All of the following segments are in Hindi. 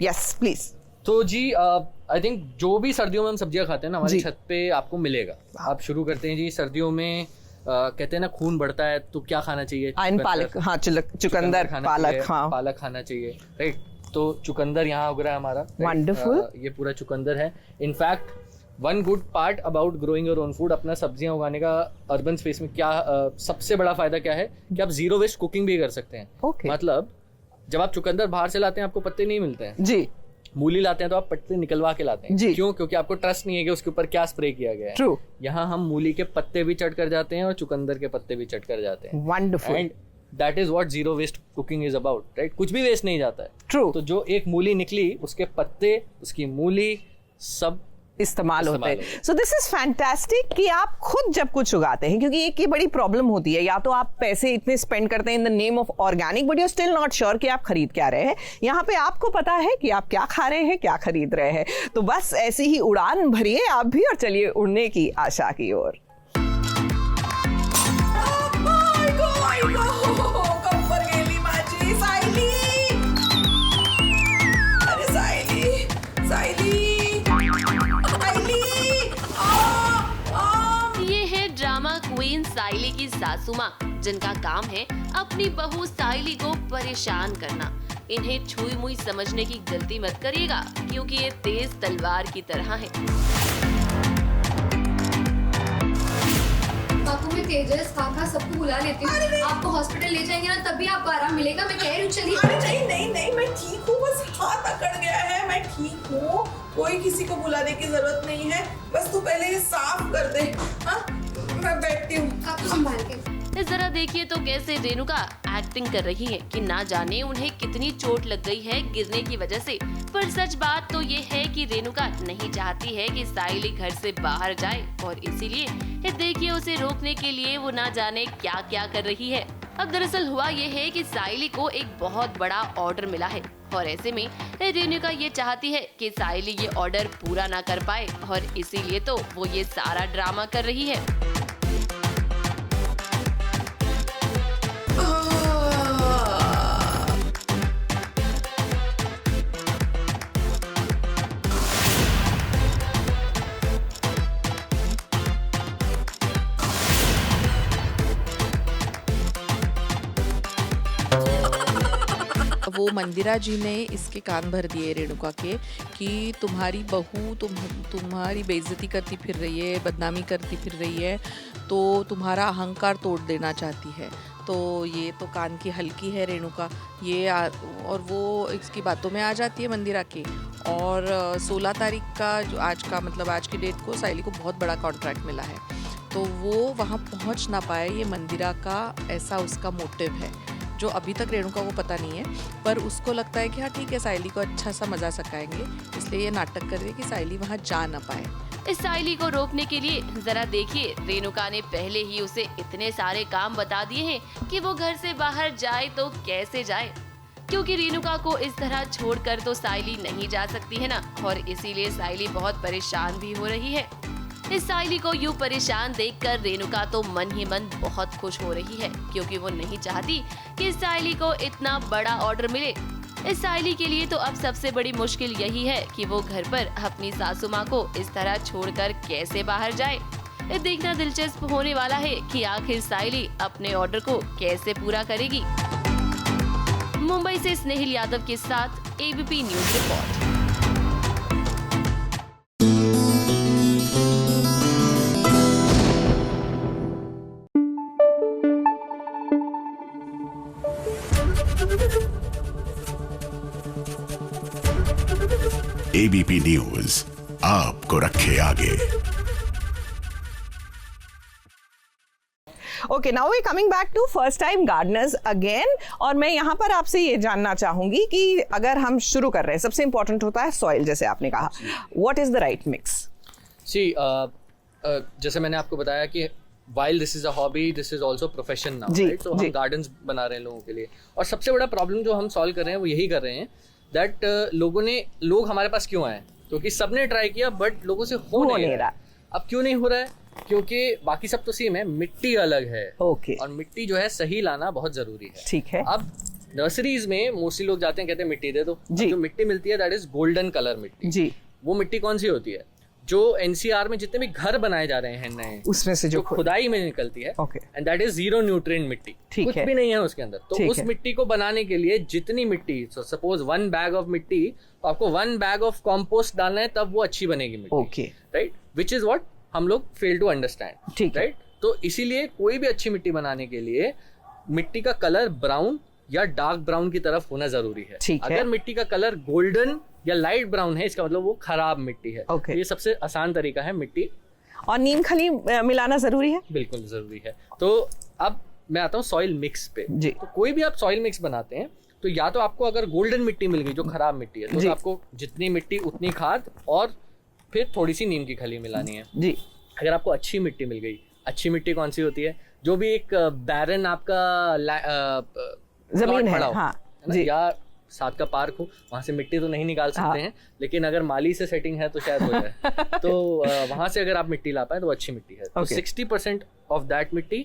Yes please. तो जी आई थिंक जो भी सर्दियों में हम सब्जियां खाते हैं ना हमारी छत पे आपको मिलेगा। आप शुरू करते हैं जी सर्दियों में कहते हैं ना खून बढ़ता है तो क्या खाना चाहिए? पालक, हाँ चुकंदर, पालक, हाँ पालक खाना चाहिए, राइट। तो चुकंदर यहाँ उग रहा है हमारा, वंडरफुल। ये पूरा चुकंदर है। In fact one good part about growing your own food, अपना सब्जियां उगाने का अर्बन स्पेस में क्या सबसे बड़ा फायदा क्या है कि आप जीरो वेस्ट कुकिंग भी कर सकते हैं। मतलब जब आप चुकंदर बाहर से लाते हैं आपको पत्ते नहीं मिलते हैं जी, मूली लाते हैं तो आप पत्ते निकलवा के लाते हैं जी। क्यों? क्योंकि आपको ट्रस्ट नहीं है कि उसके ऊपर क्या स्प्रे किया गया है। ट्रू। यहाँ हम मूली के पत्ते भी चट कर जाते हैं और चुकंदर के पत्ते भी चट कर जाते हैं। Wonderful. And that is what zero waste cooking is about, right. कुछ भी वेस्ट नहीं जाता है। ट्रू। तो जो एक मूली निकली उसके पत्ते, उसकी मूली सब इस्तेमाल होते हैं। सो दिस इज फैंटास्टिक कि आप खुद जब कुछ उगाते हैं, क्योंकि एक ये बड़ी प्रॉब्लम होती है, या तो आप पैसे इतने स्पेंड करते हैं in the name of organic but you are still not sure कि आप खरीद क्या रहे हैं। यहाँ पे आपको पता है कि आप क्या खा रहे हैं, क्या खरीद रहे हैं। तो बस ऐसी ही उड़ान भरिए आप भी और चलिए उड़ने की आशा की ओर। साइली की सासू माँ, जिनका काम है अपनी बहू साइली को परेशान करना। इन्हें छुई मुई समझने की गलती मत करिएगा, क्योंकि ये तेज तलवार की तरह है। बापू मैं तेजस काका सबको बुला लेती हूँ, आपको हॉस्पिटल ले जाएंगे ना तभी आपको आराम मिलेगा। मैं कह रही हूँ चलिए। अरे नहीं मैं ठीक हूँ, बस हाथ अकड़ गया है, मैं ठीक हूँ, कोई किसी को बुलाने की जरूरत नहीं है। बस तू पहले ये साफ कर दे। हाँ मैं बैठती हूँ, आपको संभाल के। जरा देखिए तो कैसे रेणुका एक्टिंग कर रही है कि ना जाने उन्हें कितनी चोट लग गई है गिरने की वजह से। पर सच बात तो ये है कि रेणुका नहीं चाहती है कि साइली घर से बाहर जाए, और इसीलिए देखिए उसे रोकने के लिए वो ना जाने क्या क्या कर रही है। अब दरअसल हुआ ये है कि साइली को एक बहुत बड़ा ऑर्डर मिला है, और ऐसे में रेणुका ये चाहती है कि साइली ये ऑर्डर पूरा ना कर पाए, और इसीलिए तो वो ये सारा ड्रामा कर रही है। वो मंदिरा जी ने इसके कान भर दिए रेणुका के कि तुम्हारी बहू तुम्हारी बेइज्जती करती फिर रही है, बदनामी करती फिर रही है, तो तुम्हारा अहंकार तोड़ देना चाहती है। तो ये तो कान की हल्की है रेणुका, और वो इसकी बातों में आ जाती है मंदिरा के। और 16 तारीख का जो आज की डेट को साइली को बहुत बड़ा कॉन्ट्रैक्ट मिला है, तो वो वहाँ पहुँच ना पाए, ये मंदिरा का ऐसा उसका मोटिव है, जो अभी तक रेणुका को पता नहीं है। पर उसको लगता है कि हाँ ठीक है, साइली को अच्छा सा मजा सकाएंगे, इसलिए ये नाटक कर रही है कि साइली वहाँ जा ना पाए। इस साइली को रोकने के लिए जरा देखिए रेणुका ने पहले ही उसे इतने सारे काम बता दिए हैं कि वो घर से बाहर जाए तो कैसे जाए, क्योंकि रेणुका को इस तरह छोड़कर तो साइली नहीं जा सकती है ना, और इसीलिए साइली बहुत परेशान भी हो रही है। इस साइली को यूं परेशान देखकर रेणुका तो मन ही मन बहुत खुश हो रही है, क्योंकि वो नहीं चाहती कि साइली को इतना बड़ा ऑर्डर मिले। इस साइली के लिए तो अब सबसे बड़ी मुश्किल यही है कि वो घर पर अपनी सासू माँ को इस तरह छोड़कर कैसे बाहर जाए। देखना दिलचस्प होने वाला है कि आखिर साइली अपने ऑर्डर को कैसे पूरा करेगी। मुंबई से स्नेहिल यादव के साथ ABP news report. ABP news आपको रखे आगे। Okay, now we coming back to first time gardeners again. और मैं यहाँ पर आपसे ये जानना चाहूंगी कि अगर हम शुरू कर रहे हैं, सबसे इंपॉर्टेंट होता है सॉइल, जैसे आपने कहा, what is the right mix? जैसे मैंने आपको बताया कि while this is a hobby, this is also profession now, right? So हम gardens बना रहे हैं लोगों के लिए, और सबसे बड़ा प्रॉब्लम जो हम सॉल्व कर रहे हैं वो यही कर रहे हैं दैट लोग हमारे पास क्यों आए, क्योंकि सबने ट्राई किया बट लोगों से हो नहीं रहा। अब क्यों नहीं हो रहा है? क्योंकि बाकी सब तो सेम है, मिट्टी अलग है। और मिट्टी जो है सही लाना बहुत जरूरी है। ठीक है। अब नर्सरीज में मोस्टली लोग जाते हैं, कहते हैं मिट्टी दे दो। जी। जो मिट्टी मिलती है दैट इज गोल्डन कलर मिट्टी। जी। वो मिट्टी कौन सी होती है? जो एनसीआर में जितने भी घर बनाए जा रहे हैं नए, उसमें से जो खुदाई में निकलती है, okay, and that is zero nutrient मिट्टी, कुछ भी नहीं है उसके अंदर। तो उस मिट्टी को बनाने के लिए जितनी मिट्टी, सपोज 1 बैग ऑफ मिट्टी, तो आपको 1 बैग ऑफ कॉम्पोस्ट डालना है, तब वो अच्छी बनेगी मिट्टी। Okay, right, which is what हम लोग फेल टू अंडरस्टैंड। ठीक है। राइट, तो इसीलिए कोई भी अच्छी मिट्टी बनाने के लिए मिट्टी का कलर ब्राउन या डार्क ब्राउन की तरफ होना जरूरी है। अगर मिट्टी का कलर गोल्डन या लाइट ब्राउन है, इसका मतलब वो खराब मिट्टी है। Okay. ये सबसे आसान तरीका है मिट्टी। और नीम खली मिलाना जरूरी है? बिल्कुल जरूरी है। तो अब मैं आता हूँ सॉइल मिक्स पे। जी। तो कोई भी आप सॉइल मिक्स बनाते हैं तो या तो आपको अगर गोल्डन मिट्टी मिल गई जो खराब मिट्टी है, तो आपको जितनी मिट्टी उतनी खाद और फिर थोड़ी सी नीम की खली मिलानी है। जी। अगर आपको अच्छी मिट्टी मिल गई, अच्छी मिट्टी कौन सी होती है? जो भी एक बैरन आपका जमीन है, हाँ, जी, या साथ का पार्क हो, वहां से मिट्टी तो नहीं निकाल सकते हैं, लेकिन अगर माली से सेटिंग है तो शायद हो जाए। तो वहां से अगर आप मिट्टी ला पाए तो अच्छी मिट्टी है। तो 60% ऑफ दैट मिट्टी,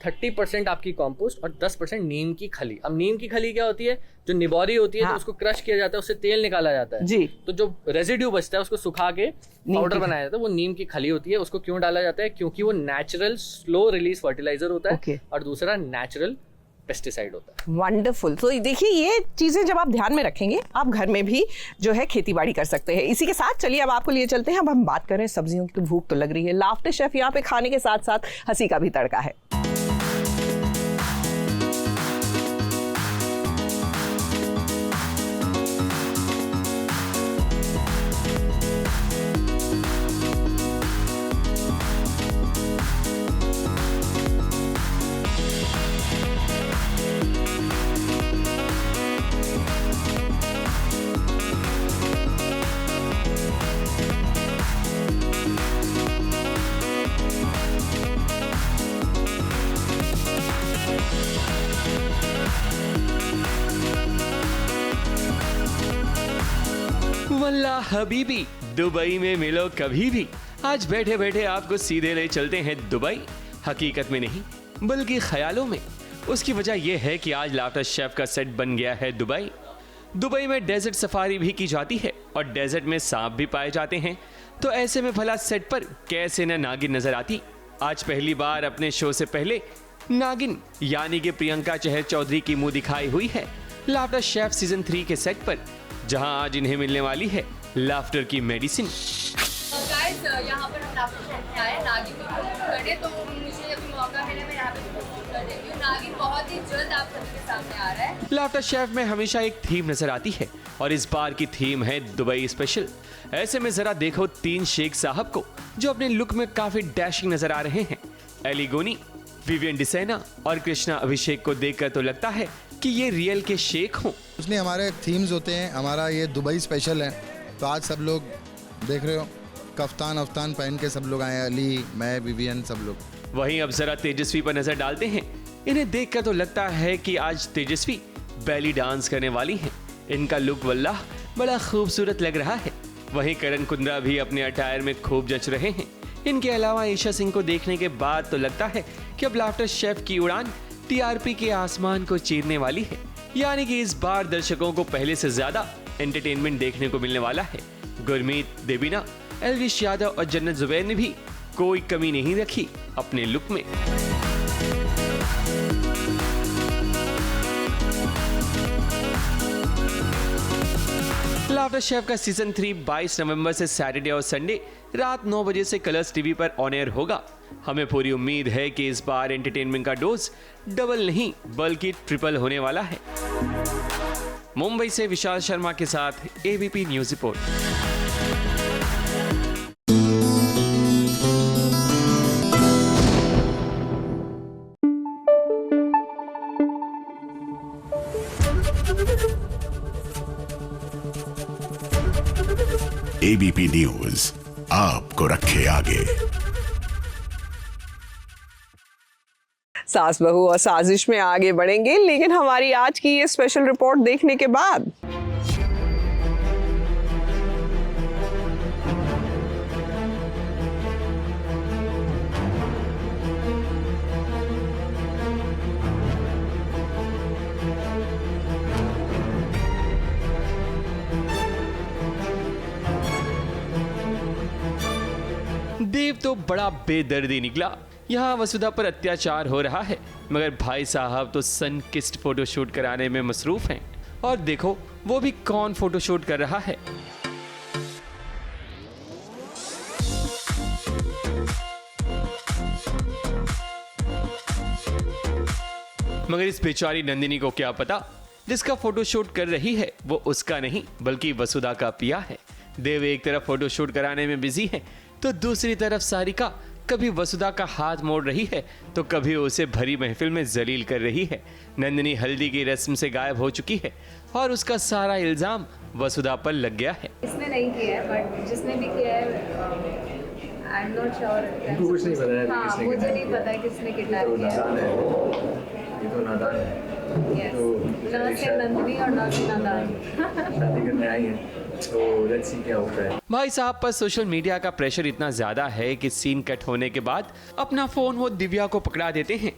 30% आपकी कॉम्पोस्ट और 10% नीम की खली। अब नीम की खली क्या होती है? जो निबोरी होती है, तो उसको क्रश किया जाता है, उससे तेल निकाला जाता है। जी। तो जो रेजिड्यू बचता है उसको सुखा के पाउडर बनाया जाता है, वो नीम की खली होती है। उसको क्यों डाला जाता है? क्योंकि वो नेचुरल स्लो रिलीज फर्टिलाइजर होता है और दूसरा नेचुरल पेस्टिसाइड होता है। वंडरफुल। तो देखिए, ये चीजें जब आप ध्यान में रखेंगे, आप घर में भी जो है खेती बाड़ी कर सकते हैं। इसी के साथ चलिए अब आपको लिए चलते हैं। अब हम बात करें सब्जियों की, तो भूख तो लग रही है। लाफ्टर शेफ यहाँ पे खाने के साथ साथ हंसी का भी तड़का है। वल्ला हबीबी, दुबई में मिलो कभी भी। आज बैठे बैठे आपको सीधे ले चलते हैं दुबई। हकीकत में नहीं बल्कि ख्यालों में। उसकी वजह यह है कि आज लाफ्टर शेफ का सेट बन गया है दुबई। दुबई में डेजर्ट सफारी भी की जाती है और डेजर्ट में सांप भी पाए जाते हैं। तो ऐसे में भला सेट पर कैसे न नागिन नजर आती। आज पहली बार अपने शो से पहले नागिन यानी कि प्रियंका चहर चौधरी की मुंह दिखाई हुई है लाफ्टर शेफ सीजन 3 के सेट पर, जहां आज इन्हें मिलने वाली है लाफ्टर की मेडिसिन। गाइस, यहाँ पर हम लाफ्टर शेफ में आए नागिन को करने, तो मुझे अभी मौका मिला मैं यहाँ पे कर देती हूँ। नागिन बहुत ही जल्द आप सबके सामने आ रहा है। लाफ्टर शेफ में हमेशा एक थीम नजर आती है और इस बार की थीम है दुबई स्पेशल। ऐसे में जरा देखो 3 शेख साहब को, जो अपने लुक में काफी डैशिंग नजर आ रहे हैं। एली गोनी, विवियन डिसेना और कृष्णा अभिषेक को देखकर तो लगता है कि ये रियल के शेख हों। उसने हमारे थीम्स होते हैं, हमारा ये दुबई स्पेशल है। तो आज सब लोग देख रहे हो कफ्तान अफ्तान पहन के सब लोग आए, अली, मैं, विवियन, सब लोग। वहीं अब जरा तेजस्वी पर नजर डालते हैं। इन्हें देखकर तो लगता है कि आज तेजस्वी बैली डांस करने वाली हैं। इनका लुक वल्लाह बड़ा खूबसूरत लग रहा है। वहीं करण कुंद्रा भी अपने अटायर में खूब जच रहे हैं। इनके अलावा ईशा सिंह को देखने के बाद तो लगता है कि अब लाफ्टर शेफ की उड़ान टीआरपी के आसमान को चीरने वाली है। यानी कि इस बार दर्शकों को पहले से ज्यादा एंटरटेनमेंट देखने को मिलने वाला है। गुरमीत, देवीना, एल्विश यादव और जन्नत जुबैर ने भी कोई कमी नहीं रखी अपने लुक में। लाफ्टर शेफ का सीजन 3 22 नवंबर से सैटरडे और संडे रात 9 बजे से कलर्स टीवी पर ऑन एयर होगा। हमें पूरी उम्मीद है कि इस बार एंटरटेनमेंट का डोज डबल नहीं बल्कि ट्रिपल होने वाला है। मुंबई से विशाल शर्मा के साथ ABP news report. ABP news आपको रखे आगे। सास बहू और साजिश में आगे बढ़ेंगे, लेकिन हमारी आज की ये स्पेशल रिपोर्ट देखने के बाद देव तो बड़ा बेदर्दी निकला। यहाँ वसुधा पर अत्याचार हो रहा है मगर भाई साहब तो सनकिस्ट फोटोशूट कराने में मसरूफ हैं। और देखो वो भी कौन फोटोशूट कर रहा है। मगर इस बेचारी नंदिनी को क्या पता, जिसका फोटोशूट कर रही है वो उसका नहीं बल्कि वसुधा का पिया है। देव एक तरफ फोटोशूट कराने में बिजी है तो दूसरी तरफ सारिका कभी वसुधा का हाथ मोड़ रही है तो कभी उसे भरी महफिल में जलील कर रही है। नंदिनी हल्दी की रस्म से गायब हो चुकी है और उसका सारा इल्जाम वसुधा पर लग गया है। इसने नहीं किया है बट जिसने भी किया है आई एम नॉट श्योर। कुछ नहीं पता है। हाँ, मुझे नहीं पता है किसने किडनैप किया है। ये तो नादान है। Yes. ना से नंदिनी और ना से नादान। शादी करने आई है तो लेट्स सी क्या होता है। भाई साहब पर सोशल मीडिया का प्रेशर इतना ज्यादा है कि सीन कट होने के बाद अपना फोन वो दिव्या को पकड़ा देते हैं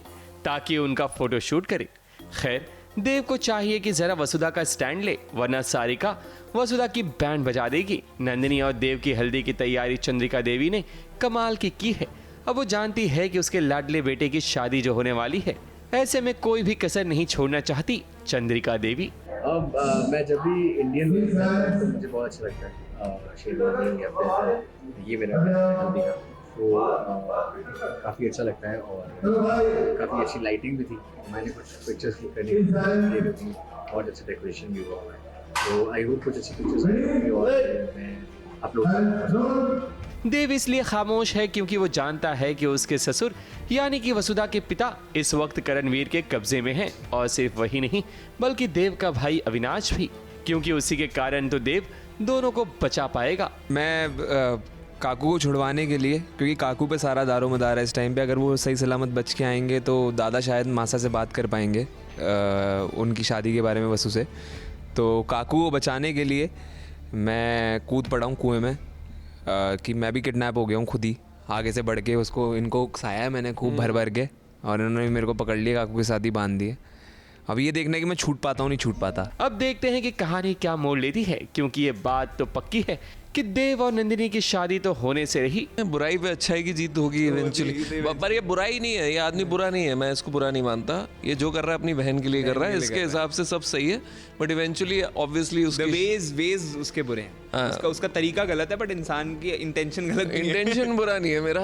ताकि उनका फोटो शूट करे। खैर देव को चाहिए कि जरा वसुधा का स्टैंड ले वरना सारिका वसुधा की बैंड बजा देगी। नंदिनी और देव की हल्दी की तैयारी चंद्रिका देवी ने कमाल की है। अब वो जानती है कि उसके लाडले बेटे की शादी जो होने वाली है, ऐसे में कोई भी कसर नहीं छोड़ना चाहती चंद्रिका देवी। अब मैं जब भी इंडियन तो मुझे बहुत अच्छा लगता है शेरवानी या फिर ये मेरा हल्दी का तो काफ़ी अच्छा लगता है और काफ़ी अच्छी लाइटिंग भी थी। मैंने कुछ पिक्चर्स क्लिक करने की बहुत अच्छा डेकोरेशन भी हुआ है तो आई होप कुछ अच्छी पिक्चर्स आएंगी और मैं अपलोड करूँगा। देव इसलिए खामोश है क्योंकि वो जानता है कि उसके ससुर यानी कि वसुधा के पिता इस वक्त करणवीर के कब्जे में हैं और सिर्फ वही नहीं बल्कि देव का भाई अविनाश भी, क्योंकि उसी के कारण तो देव दोनों को बचा पाएगा। मैं काकू को छुड़वाने के लिए, क्योंकि काकू पे सारा दारोमदार है इस टाइम पे, अगर वो सही सलामत बच के आएंगे तो दादा शायद मासा से बात कर पाएंगे उनकी शादी के बारे में वसु से। तो काकू को बचाने के लिए मैं कूद पड़ा हूँ कुएं में कि मैं भी किडनैप हो गया हूँ खुद ही आगे से बढ़ के। उसको इनको उकसाया है मैंने खूब भर भर के और इन्होंने मेरे को पकड़ लिया, काकू के साथ ही बांध दिए। अब ये देखना है कि मैं छूट पाता हूँ नहीं छूट पाता। अब देखते हैं कि कहानी क्या मोड़ लेती है, क्योंकि ये बात तो पक्की है कि देव और नंदिनी की शादी तो होने से रही। बुराई पे अच्छाई की जीत होगी इवेंचुअली। पर ये बुराई नहीं है, ये आदमी बुरा नहीं है, मैं इसको बुरा नहीं मानता। ये जो कर रहा है अपनी बहन के लिए कर रहा है, इसके हिसाब से सब सही है। बट इवेंचुअली ऑब्वियसली उसके वेज उसके बुरे हैं। उसका तरीका गलत है बट इंसान की इंटेंशन गलत नहीं है। इंटेंशन बुरा नहीं है, मेरा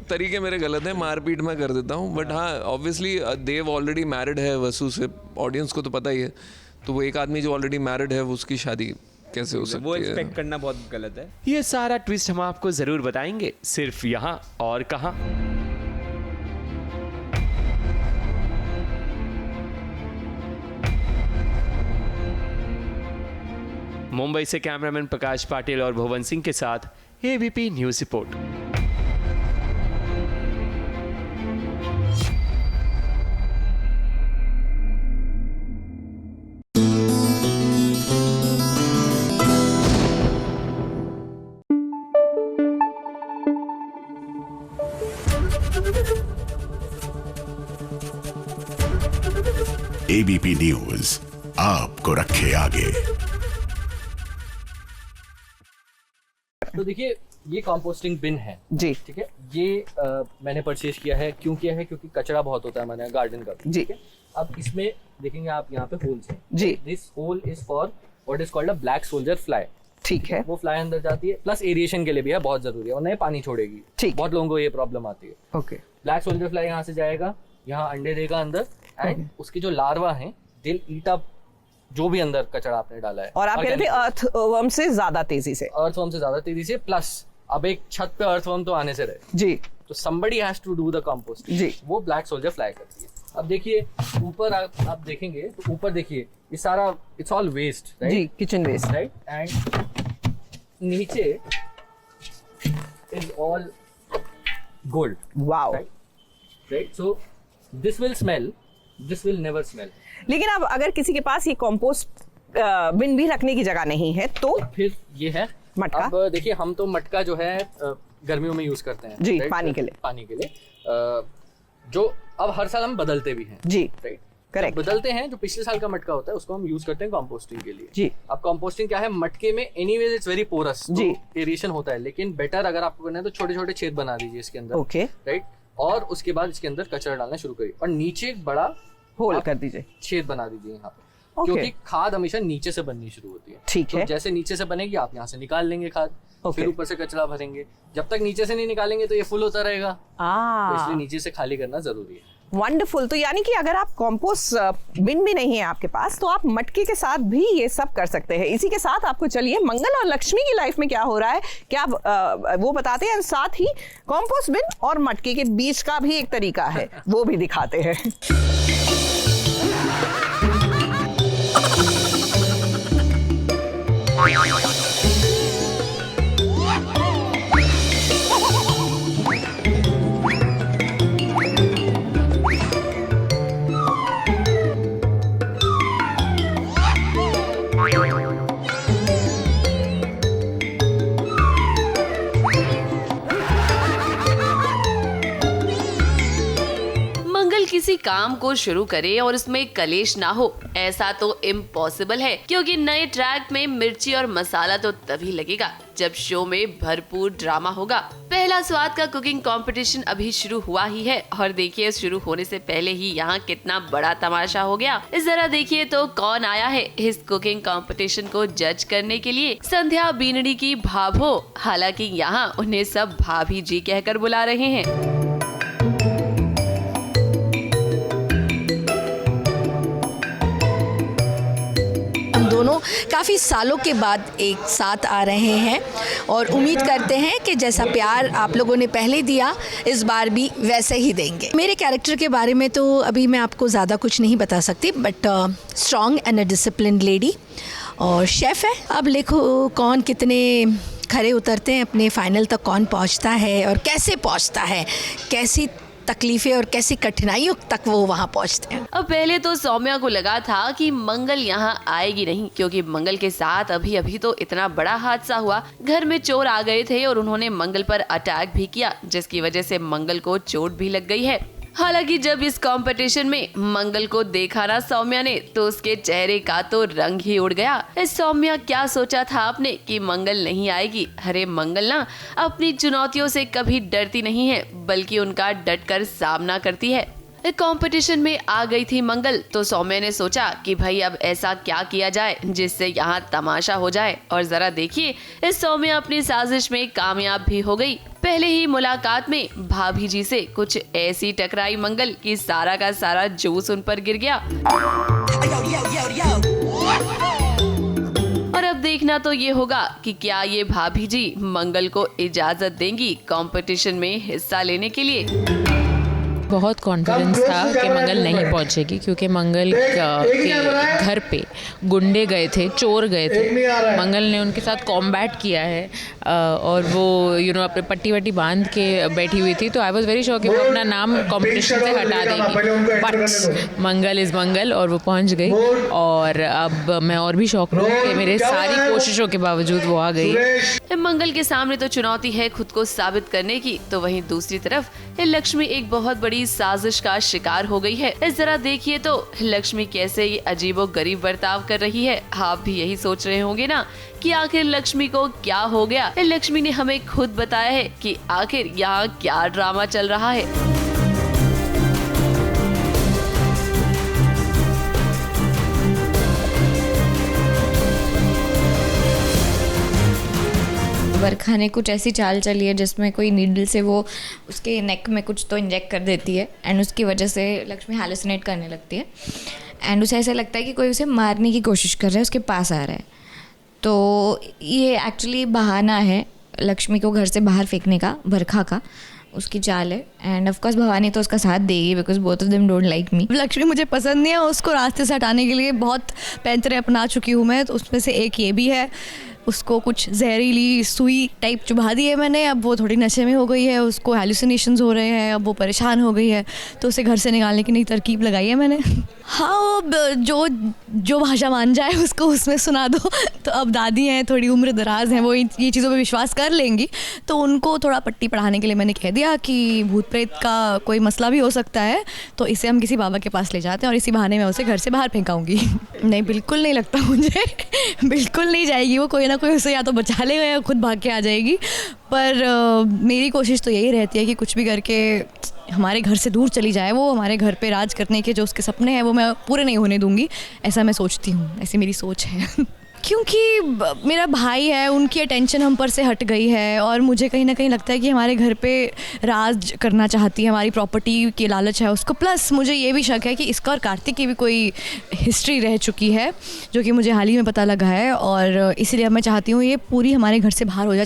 तरीके मेरे गलत है, मारपीट मैं कर देता हूँ। बट हाँ ऑब्वियसली देव ऑलरेडी मैरिड है वसु से, ऑडियंस को तो पता ही है। तो वो एक आदमी जो ऑलरेडी मैरिड है वो उसकी शादी कैसे हो सकती है? वो एक्सपेक्ट करना बहुत गलत है। ये सारा ट्विस्ट हम आपको जरूर बताएंगे, सिर्फ यहाँ और कहाँ। मुंबई से कैमरामैन प्रकाश पाटिल और भुवन सिंह के साथ ABP news report. ABP news आपको रखे आगे। तो देखिए ये कंपोस्टिंग बिन है जी, ठीक है। ये मैंने परचेज किया है, क्यों किया है? क्योंकि कचरा बहुत होता है हमारे गार्डन का जी। ठीक है। अब इसमें देखेंगे आप यहाँ पे होल्स हैं जी। This hole is for what is called a black soldier fly. ठीक है। वो फ्लाई अंदर जाती है, प्लस एरिएशन के लिए भी है, बहुत जरूरी है, और नए पानी छोड़ेगी। ठीक। बहुत लोगों को ये प्रॉब्लम आती है। ओके। ब्लैक सोल्जर फ्लाई यहाँ से जाएगा, यहाँ अंडे देगा अंदर, एंड उसकी जो लार्वा है दिल ईट अप जो भी अंदर कचरा आपने डाला है। और आप कह रहे थे अर्थवर्म से ज्यादा तेजी से। अर्थवर्म से ज्यादा तेजी से, प्लस अब एक छत पे अर्थवर्म तो आने से रहे जी। तो somebody has to do the compost जी। वो ब्लैक सोल्जर फ्लाई करती है। अब देखिए ऊपर आप देखेंगे तो ऊपर देखिए ये सारा इट्स ऑल वेस्ट जी, किचन वेस्ट राइट, एंड नीचे is all gold. Wow. Right, so this will smell, this will never smell. लेकिन अब अगर किसी के पास ये कंपोस्ट बिन भी रखने की जगह नहीं है तो फिर ये है मटका। अब देखिए हम तो मटका जो है गर्मियों में यूज करते हैं जी, पानी के लिए। पानी के लिए जो अब हर साल हम बदलते भी हैं जी। राइट। करेक्ट। बदलते हैं, जो पिछले साल का मटका होता है उसको हम यूज करते हैं कंपोस्टिंग के लिए जी। अब कंपोस्टिंग क्या है, मटके में एनीवेज इट्स वेरी पोरस जी, एरिएशन होता है, लेकिन बेटर अगर आपको करना है तो छोटे छोटे छेद बना दीजिए इसके अंदर, ओके राइट, और उसके बाद इसके अंदर कचरा डालना शुरू करिए और नीचे एक बड़ा होल कर दीजिए, छेद बना दीजिए यहाँ पे, Okay. क्योंकि खाद हमेशा नीचे से बननी शुरू होती है। ठीक तो है। जैसे नीचे से बनेगी आप यहाँ से निकाल लेंगे खाद, Okay. फिर ऊपर से कचरा भरेंगे, जब तक नीचे से नहीं निकालेंगे तो ये फुल होता रहेगा, तो इसलिए नीचे से खाली करना जरूरी है। वंडरफुल। तो यानी कि अगर आप कंपोस्ट बिन भी नहीं है आपके पास तो आप मटके के साथ भी ये सब कर सकते हैं। इसी के साथ आपको चलिए मंगल और लक्ष्मी की लाइफ में क्या हो रहा है क्या वो बताते हैं, साथ ही कंपोस्ट बिन और मटके के बीच का भी एक तरीका है वो भी दिखाते हैं। किसी काम को शुरू करे और उसमें कलेश ना हो, ऐसा तो इम्पॉसिबल है, क्योंकि नए ट्रैक में मिर्ची और मसाला तो तभी लगेगा जब शो में भरपूर ड्रामा होगा। पहला स्वाद का कुकिंग कंपटीशन अभी शुरू हुआ ही है और देखिए शुरू होने से पहले ही यहाँ कितना बड़ा तमाशा हो गया। इस जरा देखिए तो कौन आया है इस कुकिंग कंपटीशन को जज करने के लिए। संध्या बीनड़ी की भाभो, हालांकि यहाँ उन्हें सब भाभी जी कहकर बुला रहे हैं। दोनों काफ़ी सालों के बाद एक साथ आ रहे हैं और उम्मीद करते हैं कि जैसा प्यार आप लोगों ने पहले दिया इस बार भी वैसे ही देंगे। मेरे कैरेक्टर के बारे में तो अभी मैं आपको ज़्यादा कुछ नहीं बता सकती, but strong and a disciplined lady और शेफ़ है। अब देखो कौन कितने खरे उतरते हैं अपने फाइनल तक, कौन पहुंचता है और कैसे पहुंचता है, कैसी तकलीफें और कैसी कठिनाइयों तक वो वहाँ पहुँचते हैं। अब पहले तो सौम्या को लगा था कि मंगल यहाँ आएगी नहीं, क्योंकि मंगल के साथ अभी अभी तो इतना बड़ा हादसा हुआ, घर में चोर आ गए थे और उन्होंने मंगल पर अटैक भी किया, जिसकी वजह से मंगल को चोट भी लग गई है। हालांकि जब इस कंपटीशन में मंगल को देखा ना सौम्या ने, तो उसके चेहरे का तो रंग ही उड़ गया। सौम्या क्या सोचा था आपने कि मंगल नहीं आएगी? अरे मंगल ना अपनी चुनौतियों से कभी डरती नहीं है, बल्कि उनका डटकर सामना करती है। कंपटीशन में आ गई थी मंगल, तो सौम्या ने सोचा कि भाई अब ऐसा क्या किया जाए जिससे यहाँ तमाशा हो जाए। और जरा देखिए इस सौम्या अपनी साजिश में कामयाब भी हो गई। पहले ही मुलाकात में भाभी जी से कुछ ऐसी टकराई मंगल कि सारा का सारा जूस उन पर गिर गया। और अब देखना तो ये होगा कि क्या ये भाभी जी मंगल को इजाजत देंगी कंपटीशन में हिस्सा लेने के लिए। बहुत कॉन्फिडेंस था कि मंगल नहीं पहुंचेगी, क्योंकि मंगल के घर पे गुंडे गए थे, चोर गए थे, मंगल ने उनके साथ कॉम्बैट किया है और वो अपने पट्टी वट्टी बांध के बैठी हुई थी। तो आई वाज वेरी श्योर कि वो अपना नाम कंपटीशन से हटा देगी, बट मंगल इज़ मंगल और वो पहुंच गई। और अब मैं और भी शौक हूँ कि मेरे सारी कोशिशों के बावजूद वो आ गई। मंगल के सामने तो चुनौती है खुद को साबित करने की, तो वहीं दूसरी तरफ लक्ष्मी एक बहुत बड़ी साजिश का शिकार हो गई है। इस जरा देखिए तो लक्ष्मी कैसे ये अजीबो गरीब बर्ताव कर रही है। आप भी यही सोच रहे होंगे ना कि आखिर लक्ष्मी को क्या हो गया। लक्ष्मी ने हमें खुद बताया है कि आखिर यहाँ क्या ड्रामा चल रहा है। बरखा ने कुछ ऐसी चाल चली है जिसमें कोई नीडल से वो उसके नेक में कुछ तो इंजेक्ट कर देती है एंड उसकी वजह से लक्ष्मी हैलुसिनेट करने लगती है एंड उसे ऐसा लगता है कि कोई उसे मारने की कोशिश कर रहा है, उसके पास आ रहा है। तो ये एक्चुअली बहाना है लक्ष्मी को घर से बाहर फेंकने का, बरखा का उसकी चाल है। एंड ऑफ कोर्स भवानी तो उसका साथ देगी because both of them don't like me. Lakshmi मुझे पसंद नहीं है, उसको रास्ते से हटाने के लिए बहुत पैंतरे अपना चुकी हूँ मैं, तो उसमें से एक ये भी है। उसको कुछ जहरीली सुई टाइप चुभा दी है मैंने। अब वो थोड़ी नशे में हो गई है, उसको हेलुसिनेशंस हो रहे हैं, अब वो परेशान हो गई है, तो उसे घर से निकालने की नई तरकीब लगाई है मैंने। हाँ, वो जो भाषा मान जाए उसको उसमें सुना दो। तो अब दादी हैं, थोड़ी उम्र दराज हैं, वो ये चीज़ों पे विश्वास कर लेंगी, तो उनको थोड़ा पट्टी पढ़ाने के लिए मैंने कह दिया कि भूत प्रेत का कोई मसला भी हो सकता है, तो इसे हम किसी बाबा के पास ले जाते हैं और इसी बहाने मैं उसे घर से बाहर फेंकाऊंगी। नहीं, बिल्कुल नहीं लगता मुझे, बिल्कुल नहीं जाएगी वो, कोई ना कोई उसे या तो बचा लेगा या खुद भाग के आ जाएगी। पर मेरी कोशिश तो यही रहती है कि कुछ भी करके हमारे घर से दूर चली जाए वो, हमारे घर पे राज करने के जो उसके सपने हैं वो मैं पूरे नहीं होने दूंगी, ऐसा मैं सोचती हूँ, ऐसी मेरी सोच है। क्योंकि मेरा भाई है, उनकी अटेंशन हम पर से हट गई है और मुझे कहीं ना कहीं लगता है कि हमारे घर पे राज करना चाहती है, हमारी प्रॉपर्टी की लालच है उसको। प्लस मुझे ये भी शक है कि इसका और कार्तिक की भी कोई हिस्ट्री रह चुकी है, जो कि मुझे हाल ही में पता लगा है, और इसीलिए मैं चाहती हूँ ये पूरी हमारे घर से बाहर हो जाए,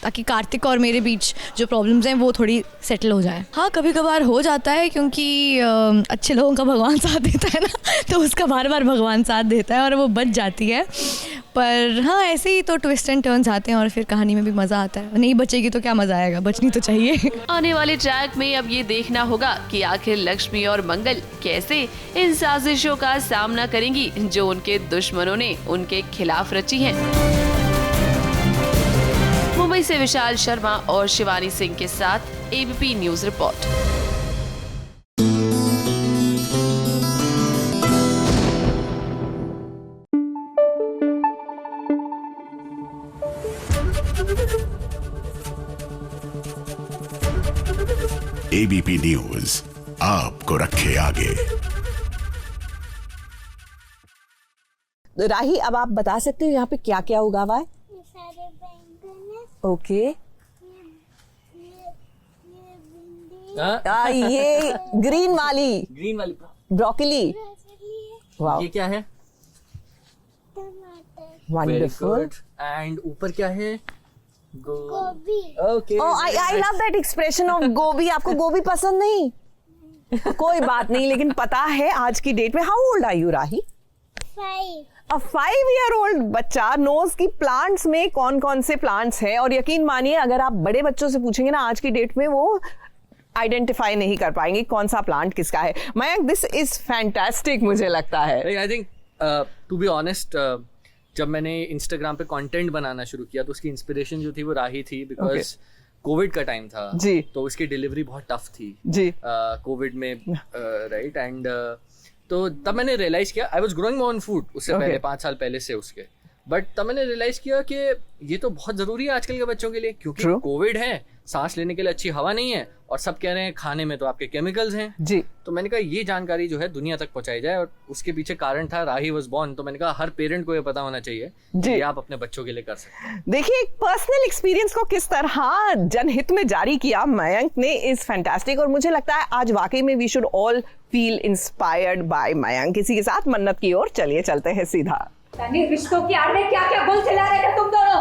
ताकि कार्तिक और मेरे बीच जो प्रॉब्लम्स हैं वो थोड़ी सेटल हो जाए। हाँ, कभी कभार हो जाता है, क्योंकि अच्छे लोगों का भगवान साथ देता है ना, तो उसका बार बार भगवान साथ देता है और वो बच जाती है। पर हाँ, ऐसे ही तो ट्विस्ट एंड टर्न्स आते हैं और फिर कहानी में भी मज़ा आता है। नहीं बचेगी तो क्या मज़ा आएगा, बचनी तो चाहिए। आने वाले ट्रैक में अब ये देखना होगा कि आखिर लक्ष्मी और मंगल कैसे इन साजिशों का सामना करेंगी जो उनके दुश्मनों ने उनके खिलाफ रची हैं। मुंबई से विशाल शर्मा और शिवानी सिंह के साथ ABP news report. ABP news आपको रखे आगे। राही, अब आप बता सकते हो यहाँ पे क्या क्या उगा हुआ है? ओके, ये ग्रीन वाली ब्रोकली। वाह, ये क्या है? वंडरफुल। एंड ऊपर क्या है? गोभी। Okay, I love that expression of गोभी। आपको गोभी पसंद नहीं? कोई बात नहीं, लेकिन पता है आज की डेट में, how old are you Rahi? 5। A 5-year-old बच्चा नोज की प्लांट्स में कौन कौन से प्लांट्स हैं, और यकीन मानिए अगर आप बड़े बच्चों से पूछेंगे ना आज की डेट में, वो आइडेंटिफाई नहीं कर पाएंगे कौन सा प्लांट किसका है। मयंक, दिस इज फैंटास्टिक मुझे लगता है। I think to be honest, जब मैंने इंस्टाग्राम पे कंटेंट बनाना शुरू किया तो उसकी इंस्पिरेशन जो थी वो राही थी, बिकॉज कोविड का टाइम था जी, तो उसकी डिलीवरी बहुत टफ थी जी कोविड में, राइट। एंड तो तब मैंने रियलाइज किया, I was growing my own food उससे पहले 5 साल पहले से उसके, बट तब मैंने रियलाइज किया कि ये तो बहुत जरूरी है आजकल के बच्चों के लिए, क्योंकि कोविड है, सांस लेने के लिए अच्छी हवा नहीं है, और सब कह रहे हैं खाने में तो आपके केमिकल्स हैं जी। तो मैंने कहा ये जानकारी जो है दुनिया तक पहुंचाई जाए, और उसके पीछे कारण था राही वाज बोर्न। तो मैंने कहा हर पेरेंट को ये पता होना चाहिए कि आप अपने बच्चों के लिए कर सकते हैं। देखिए, एक पर्सनल एक्सपीरियंस को किस तरह जनहित में जारी किया मयंक ने इज फैंटास्टिक, और मुझे लगता है आज वाकई में we should all feel inspired by Mayank. इसी के साथ मन्नत की ओर चलिए चलते हैं सीधा। रिश्तों की आड़ में क्या क्या गुल चला रहे थे तुम दोनों?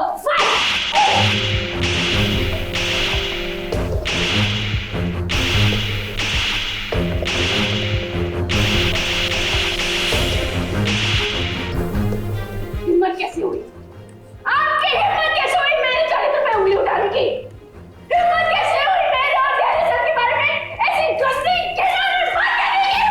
हिम्मत कैसी हुई? आपकी हिम्मत कैसे हुई मेरे चरित्र पे उंगली उठाने की? हिम्मत कैसे हुई मेरे और तेरे सर के बारे में ऐसी गंदी घिनौनी बात करने की?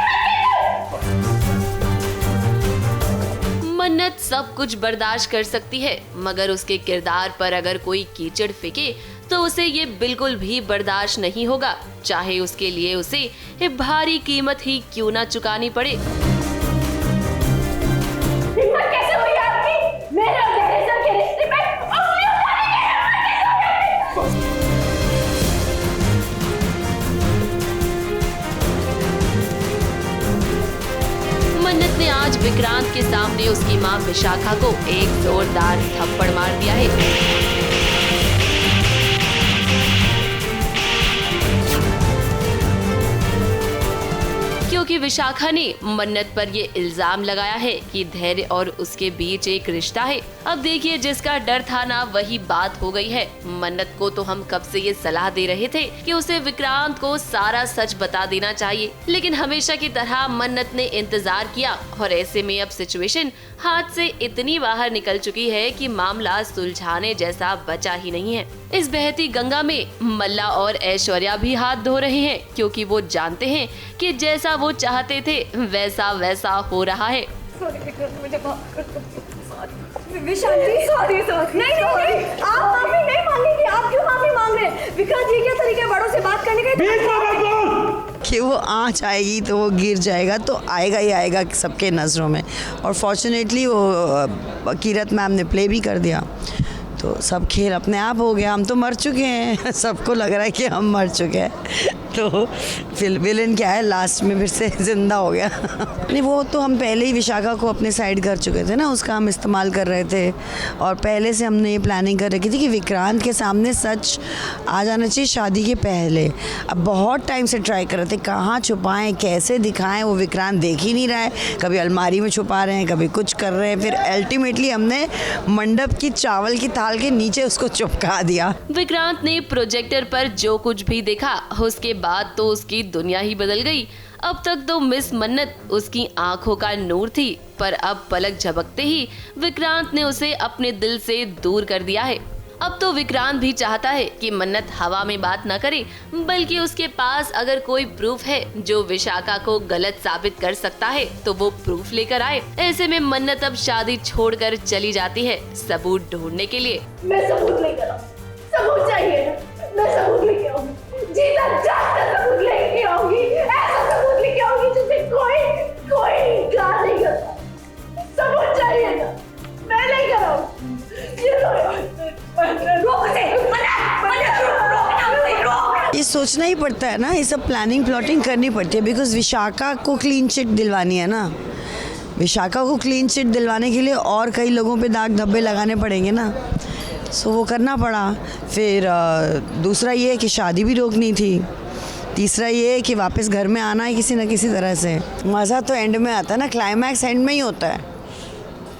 मन्नत सब कुछ बर्दाश्त कर सकती है, मगर उसके किरदार पर अगर कोई कीचड़ फेंके तो उसे ये बिल्कुल भी बर्दाश्त नहीं होगा, चाहे उसके लिए उसे भारी कीमत ही क्यों ना चुकानी पड़े। हिम्मत कैसे हुई आपकी मेरे और तेरे सर के रिश्ते पे उंगली उठाने की? हिम्मत कैसे हुई? मन्नत ने आज विक्रांत के सामने उसकी मां विशाखा को एक जोरदार थप्पड़ मार दिया है। क्योंकि विशाखा ने मन्नत पर ये इल्जाम लगाया है कि धैर्य और उसके बीच एक रिश्ता है। अब देखिए, जिसका डर था ना वही बात हो गई है। मन्नत को तो हम कब से ये सलाह दे रहे थे कि उसे विक्रांत को सारा सच बता देना चाहिए, लेकिन हमेशा की तरह मन्नत ने इंतजार किया और ऐसे में अब सिचुएशन हाथ से इतनी बाहर निकल चुकी है कि मामला सुलझाने जैसा बचा ही नहीं है। इस बहती गंगा में मल्ला और ऐश्वर्या भी हाथ धो रहे हैं, क्योंकि वो जानते हैं कि जैसा वो चाहते थे वैसा वैसा हो रहा है। विशाल जी सॉरी नहीं, आप माफी नहीं मांगेंगे। आप क्यों माफी मांग रहे हैं? विक्रांत जी, क्या तरीका है बड़ों से बात करने का? कि वो आँच आएगी तो वो गिर जाएगा, तो आएगा ही आएगा सबके नज़रों में। और फॉर्चुनेटली वो कीरत मैम ने प्ले भी कर दिया, तो सब खेल अपने आप हो गया। हम तो मर चुके हैं, सबको लग रहा है कि हम मर चुके हैं, तो फिर विलन क्या है, लास्ट में फिर से जिंदा हो गया। नहीं, वो तो हम पहले ही विशाखा को अपने साइड कर चुके थे ना, उसका हम इस्तेमाल कर रहे थे। और पहले से हमने ये प्लानिंग कर रखी थी कि विक्रांत के सामने सच आ जाना चाहिए शादी के पहले। अब बहुत टाइम से ट्राई कर रहे थे, कहाँ छुपाएं, कैसे दिखाएं, वो विक्रांत देख ही नहीं रहा है। कभी अलमारी में छुपा रहे हैं, कभी कुछ कर रहे हैं। फिर अल्टीमेटली हमने मंडप की चावल की थाल के नीचे उसको चिपका दिया। विक्रांत ने प्रोजेक्टर पर जो कुछ भी देखा, उसके बाद तो उसकी दुनिया ही बदल गई। अब तक तो मिस मन्नत उसकी आंखों का नूर थी, पर अब पलक झपकते ही विक्रांत ने उसे अपने दिल से दूर कर दिया है। अब तो विक्रांत भी चाहता है कि मन्नत हवा में बात न करे, बल्कि उसके पास अगर कोई प्रूफ है जो विशाखा को गलत साबित कर सकता है तो वो प्रूफ लेकर आए। ऐसे में मन्नत अब शादी छोड़कर चली जाती है सबूत ढूंढने के लिए। मैं सबूत लेकर आऊं, सबूत चाहिए ना, मैं सबूत लेके आऊंगी, जीता जागता सबूत लेके आऊंगी, ऐसा सबूत लेके आऊंगी जिसे कोई इनकार नहीं करता। सबूत चाहिए ना, मैं लेकर आऊंगी। ये सोचना ही पड़ता है ना, ये सब प्लानिंग प्लॉटिंग करनी पड़ती है, बिकॉज विशाखा को क्लीन चिट दिलवानी है ना। विशाखा को क्लीन चिट दिलवाने के लिए और कई लोगों पे दाग धब्बे लगाने पड़ेंगे ना, सो वो करना पड़ा। फिर दूसरा ये है कि शादी भी रोकनी थी। तीसरा ये है कि वापस घर में आना है किसी न किसी तरह से। मज़ा तो एंड में आता है ना, क्लाइमैक्स एंड में ही होता है,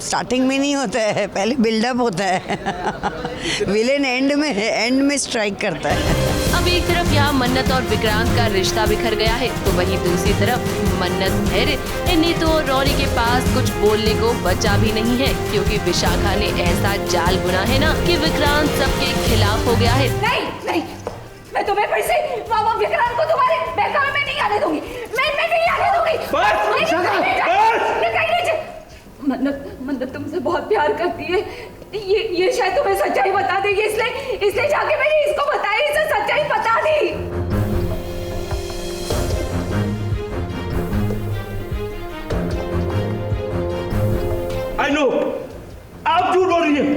स्टार्टिंग में नहीं होता है, पहले बिल्डअप होता है। विलेन एंड में स्ट्राइक करता है। अब एक तरफ यहाँ मन्नत और विक्रांत का रिश्ता बिखर गया है, तो वहीं दूसरी तरफ मन्नत, धैर्य, नीतू और रौनी के पास कुछ बोलने को बचा भी नहीं है, क्योंकि विशाखा ने ऐसा जाल बुना है ना कि विक्रांत सबके खिलाफ हो गया है। नहीं, मैं तुम्हें फिर से विक्रांत को तुम्हारे बहकावे में नहीं आने दूंगी। मैं नहीं आने दूंगी। मन्नत तुमसे बहुत प्यार करती है, ये शायद तुम्हें सच्चाई बता देगी, इसलिए जाके मैंने इसको बताया, इसे सच्चाई बता दी। I know, आप झूठ बोल रही हैं।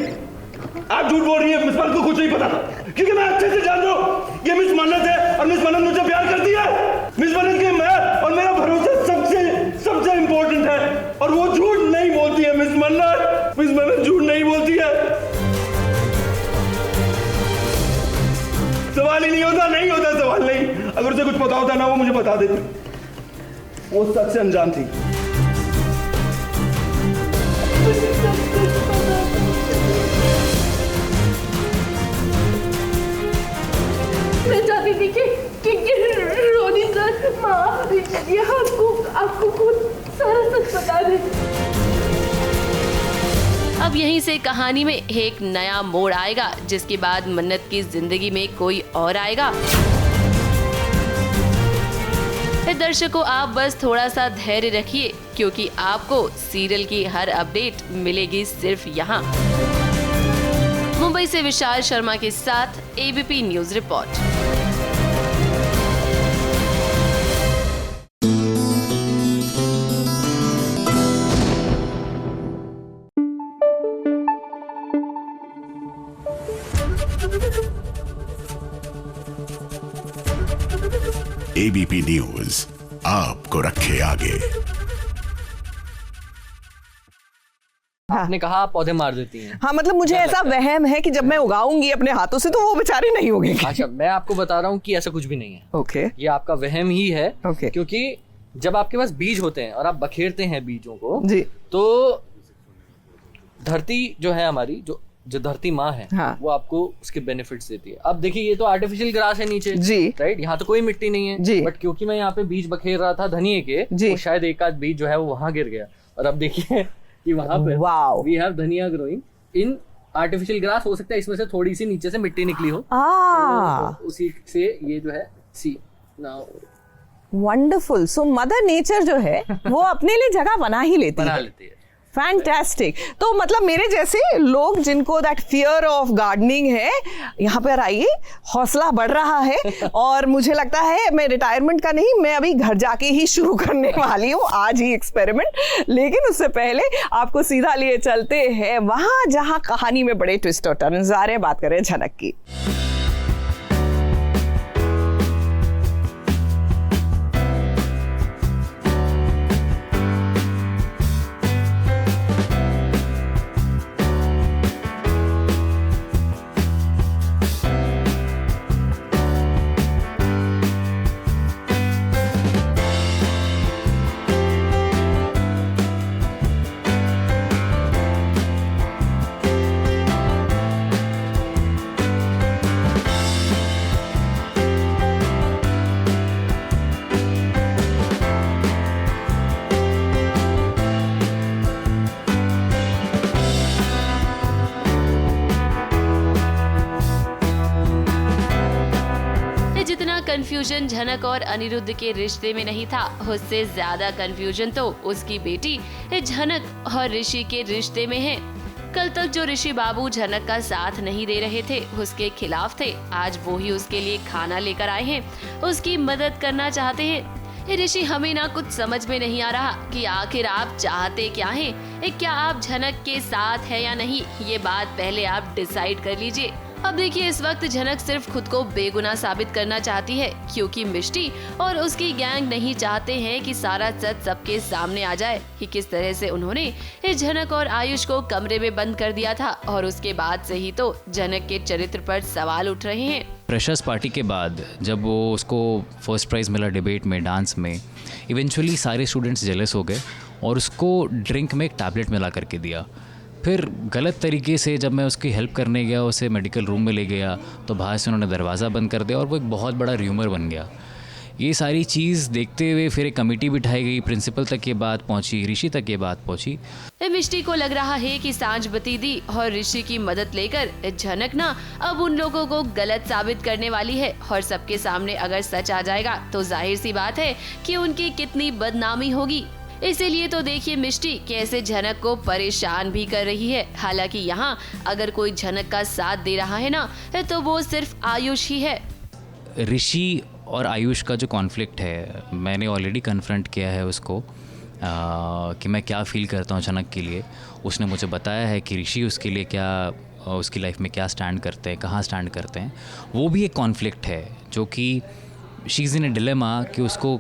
आप झूठ बोल रही हैं, मिस मन्नत को कुछ नहीं पता, क्योंकि मैं अच्छे से जान रहा हूँ ये मिस मन्नत है और मिस मन्नत मुझे प्यार करती है। मिस मन्नत के मैं और मेरा भरोसा सबसे इम्पोर्टेंट है, और वो झूठ नहीं बोलती है। मिस मन्नत झूठ नहीं बोलती है। सवाल ही नहीं होता सवाल नहीं। अगर उसे कुछ पता होता ना, वो मुझे बता देती। वो सच से अनजान थी। मैं चाहती थी कि रोनी सर, माँ, ये आपको खुद सारा सच बता दे। अब यहीं से कहानी में एक नया मोड़ आएगा, जिसके बाद मन्नत की जिंदगी में कोई और आएगा। दर्शकों, आप बस थोड़ा सा धैर्य रखिए, क्योंकि आपको सीरियल की हर अपडेट मिलेगी सिर्फ यहाँ। मुंबई से विशाल शर्मा के साथ ABP news report. ABP news आपको रखे आगे। आपने कहा आप पौधे मार देती हैं। हाँ, मतलब मुझे ऐसा वहम है कि जब मैं उगाऊंगी अपने हाथों से तो वो बेचारे नहीं उगेंगे। अच्छा, मैं आपको बता रहा हूँ कि ऐसा कुछ भी नहीं है। ओके, ये आपका वहम ही है। ओके, क्योंकि जब आपके पास बीज होते हैं और आप बखेरते हैं बीजों को जी, तो धरती जो है हमारी, जो धरती माँ है, हाँ, वो आपको उसके बेनिफिट्स देती है। अब देखिए, ये तो आर्टिफिशियल ग्रास है नीचे जी, राइट, यहाँ तो कोई मिट्टी नहीं है जी, बट क्योंकि मैं यहाँ पे बीज बखेर रहा था धनिये के, तो शायद एक आध बीज जो है वो वहां गिर गया, और अब देखिए कि वहां पे वी हैव धनिया ग्रोइंग इन आर्टिफिशियल ग्रास। हो सकता है इसमें से थोड़ी सी नीचे से मिट्टी निकली हो, तो उसी से ये जो है सी नाउ वंडरफुल। सो मदर नेचर जो है वो अपने लिए जगह बना ही लेती है। फैंटास्टिक। तो मतलब मेरे जैसे लोग जिनको दैट फियर ऑफ गार्डनिंग है, यहाँ पर आइए, हौसला बढ़ रहा है। और मुझे लगता है मैं रिटायरमेंट का नहीं, मैं अभी घर जाके ही शुरू करने वाली हूँ आज ही एक्सपेरिमेंट। लेकिन उससे पहले आपको सीधा लिए चलते हैं वहां जहां कहानी में बड़े ट्विस्ट और टर्न्स आ रहे हैं। बात करें झनक की। कंफ्यूजन झनक और अनिरुद्ध के रिश्ते में नहीं था, उससे ज्यादा कंफ्यूजन तो उसकी बेटी झनक और ऋषि के रिश्ते में है। कल तक जो ऋषि बाबू झनक का साथ नहीं दे रहे थे, उसके खिलाफ थे, आज वो ही उसके लिए खाना लेकर आए हैं, उसकी मदद करना चाहते हैं। ऋषि, हमें ना कुछ समझ में नहीं आ रहा कि आखिर आप चाहते क्या हैं? क्या आप झनक के साथ है या नहीं, ये बात पहले आप डिसाइड कर लीजिए। अब देखिए, इस वक्त झनक सिर्फ खुद को बेगुनाह साबित करना चाहती है, क्योंकि मिष्टी और उसकी गैंग नहीं चाहते हैं कि सारा सच सबके सामने आ जाए कि किस तरह से उन्होंने झनक और आयुष को कमरे में बंद कर दिया था, और उसके बाद से ही तो झनक के चरित्र पर सवाल उठ रहे हैं। फ्रेशर्स पार्टी के बाद जब वो उसको फर्स्ट प्राइज़ मिला डिबेट में, डांस में, इवेंचुअली सारे स्टूडेंट्स जेलस हो गए और उसको ड्रिंक में एक टैबलेट मिला करके दिया। फिर गलत तरीके से जब मैं उसकी हेल्प करने गया, उसे मेडिकल रूम में ले गया, तो बाहर से उन्होंने दरवाज़ा बंद कर दिया और वो एक बहुत बड़ा र्यूमर बन गया। ये सारी चीज़ देखते हुए फिर एक कमेटी बिठाई गई, प्रिंसिपल तक ये बात पहुंची, ऋषि तक ये बात पहुंची। मिष्टी को लग रहा है कि सांझबती दी और ऋषि की मदद लेकर झनक ना अब उन लोगों को गलत साबित करने वाली है, और सबके सामने अगर सच आ जाएगा तो जाहिर सी बात है कि उनकी कितनी बदनामी होगी। इसीलिए तो देखिए मिष्टी कैसे झनक को परेशान भी कर रही है। हालांकि यहाँ अगर कोई झनक का साथ दे रहा है ना, तो वो सिर्फ आयुष ही है। ऋषि और आयुष का जो कॉन्फ्लिक्ट है, मैंने ऑलरेडी कन्फ्रंट किया है उसको कि मैं क्या फ़ील करता हूँ झनक के लिए। उसने मुझे बताया है कि ऋषि उसके लिए क्या, उसकी लाइफ में क्या स्टैंड करते हैं, कहाँ स्टैंड करते हैं। वो भी एक कॉन्फ्लिक्ट है जो कि she is in a dilemma कि उसको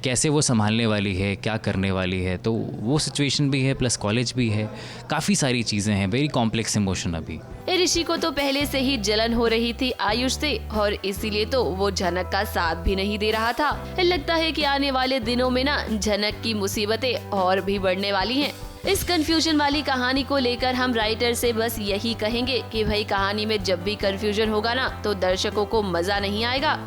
कैसे वो संभालने वाली है, क्या करने वाली है। तो वो सिचुएशन भी है, प्लस कॉलेज भी है, काफ़ी सारी चीज़ें हैं, वेरी कॉम्प्लेक्स इमोशन अभी। ऋषि को तो पहले से ही जलन हो रही थी आयुष से, और इसीलिए तो वो झनक का साथ भी नहीं दे रहा था। लगता है कि आने वाले दिनों में ना झनक की मुसीबतें और भी बढ़ने वाली हैं। इस कंफ्यूजन वाली कहानी को लेकर हम राइटर से बस यही कहेंगे कि भाई, कहानी में जब भी कंफ्यूजन होगा ना, तो दर्शकों को मजा नहीं आएगा।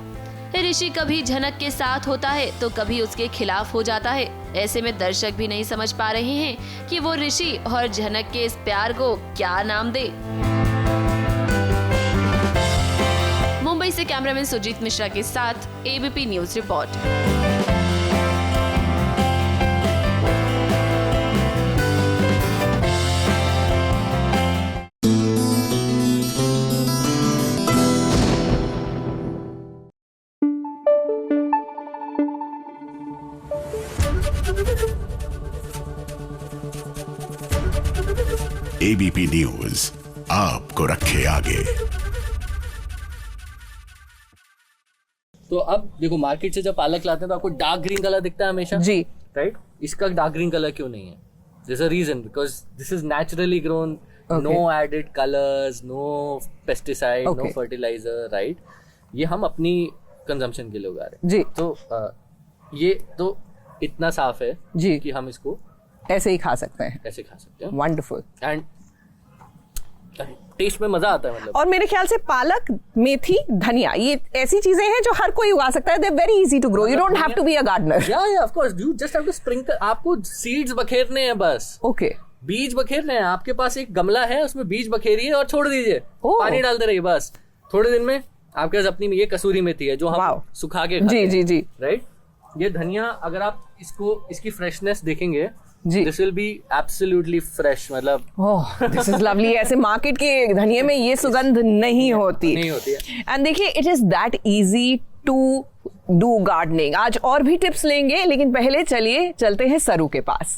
ऋषि कभी झनक के साथ होता है तो कभी उसके खिलाफ हो जाता है। ऐसे में दर्शक भी नहीं समझ पा रहे हैं कि वो ऋषि और झनक के इस प्यार को क्या नाम दे। मुंबई से कैमरामैन सुजीत मिश्रा के साथ ABP news report. ABP news आपको रखे आगे। तो अब देखो, मार्केट से जब पालक लाते हैं तो आपको डार्क ग्रीन कलर दिखता है हमेशा, जी राइट। इसका डार्क ग्रीन कलर क्यों नहीं है? There is a reason, because this is naturally grown, no added colours, no pesticide, no fertiliser, right. ये हम अपनी कंजम्पशन के लिए उगा रहे हैं जी। तो ये तो इतना साफ है जी कि हम इसको ऐसे ही खा सकते हैं, ऐसे खा सकते हैं। वंडरफुल। एंड टेस्ट में मजा आता है मतलब। और मेरे ख्याल से पालक, मेथी, धनिया, ये ऐसी चीजें हैं जो हर कोई उगा सकता है। They very easy to grow, you don't have to be a gardener. या of course, you just have to sprinkle. आपको सीड्स बखेरने हैं बस। ओके, बीज बखेरने हैं। आपके पास एक गमला है, उसमें बीज बखेरिए और छोड़ दीजिए, पानी डालते रहिए बस। थोड़े दिन में आपके पास अपनी ये कसूरी मेथी है जो हम सुखा के खाते हैं। जी जी, राइट। ये धनिया, अगर आप इसकी फ्रेशनेस देखेंगे, this will be absolutely fresh. मतलब दिस इज लवली। ऐसे मार्केट के धनिये में ये सुगंध नहीं होती है। एंड देखिए, it is that easy to do gardening. आज और भी टिप्स लेंगे, लेकिन पहले चलिए चलते हैं सरू के पास।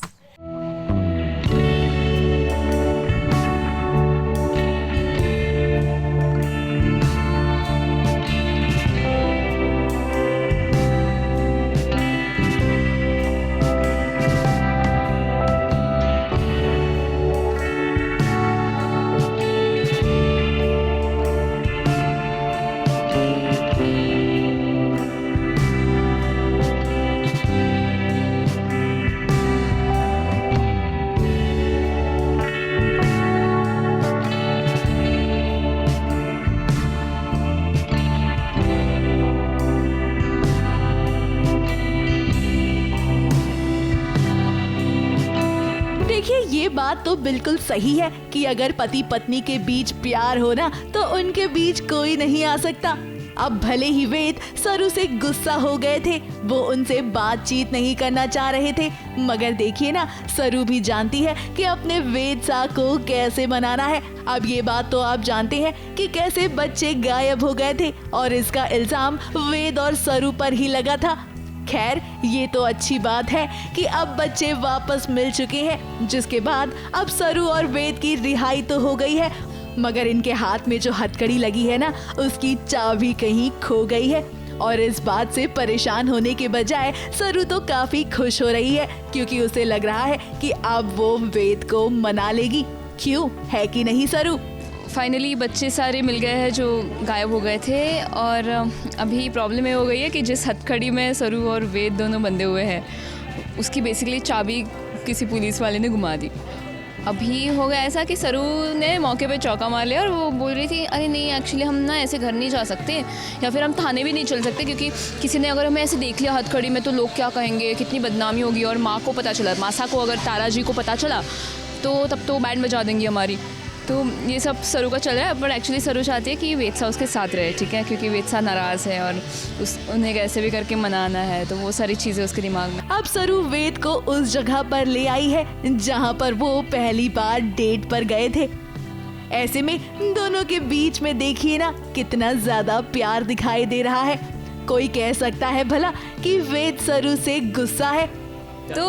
ये बात तो बिल्कुल सही है कि अगर पति पत्नी के बीच प्यार हो ना, तो उनके बीच कोई नहीं आ सकता। अब भले ही वेद सरू से गुस्सा हो गए थे, वो उनसे बातचीत नहीं करना चाह रहे थे, मगर देखिए ना, सरू भी जानती है कि अपने वेद सा को कैसे मनाना है। अब ये बात तो आप जानते हैं कि कैसे बच्चे गायब हो गए थे और इसका इल्जाम वेद और सरू पर ही लगा था। खैर, ये तो अच्छी बात है कि अब बच्चे वापस मिल चुके हैं, जिसके बाद अब सरू और वेद की रिहाई तो हो गई है, मगर इनके हाथ में जो हथकड़ी लगी है ना, उसकी चाबी कहीं खो गई है। और इस बात से परेशान होने के बजाय सरू तो काफी खुश हो रही है, क्योंकि उसे लग रहा है कि अब वो वेद को मना लेगी। क्यों, है कि नहीं सरू? फाइनली बच्चे सारे मिल गए हैं जो गायब हो गए थे, और अभी प्रॉब्लम ये हो गई है कि जिस हथकड़ी में सरू और वेद दोनों बंधे हुए हैं, उसकी बेसिकली चाबी किसी पुलिस वाले ने घुमा दी। अभी हो गया ऐसा कि सरू ने मौके पे चौका मार लिया और वो बोल रही थी, अरे नहीं, एक्चुअली हम ना ऐसे घर नहीं जा सकते, या फिर हम थाने भी नहीं चल सकते, क्योंकि किसी ने अगर हमें ऐसे देख लिया हथकड़ी में तो लोग क्या कहेंगे, कितनी बदनामी होगी। और माँ को पता चला, मासा को, अगर तारा जी को पता चला तो तब तो बैंड बजा देंगी हमारी। तो ये सब सरू का चल रहा है, पर एक्चुअली सरू चाहती है कि वेदसा उसके साथ रहे, ठीक है, क्योंकि वेदसा नाराज़ है और उन्हें कैसे भी करके मनाना है, तो वो सारी चीज़ें उसके दिमाग में। अब सरू वेद को उस जगह पर ले आई है जहाँ पर वो पहली बार डेट पर गए थे। ऐसे में दोनों के बीच में देखिए ना, कितना ज्यादा प्यार दिखाई दे रहा है। कोई कह सकता है भला कि वेद सरू से गुस्सा है, तो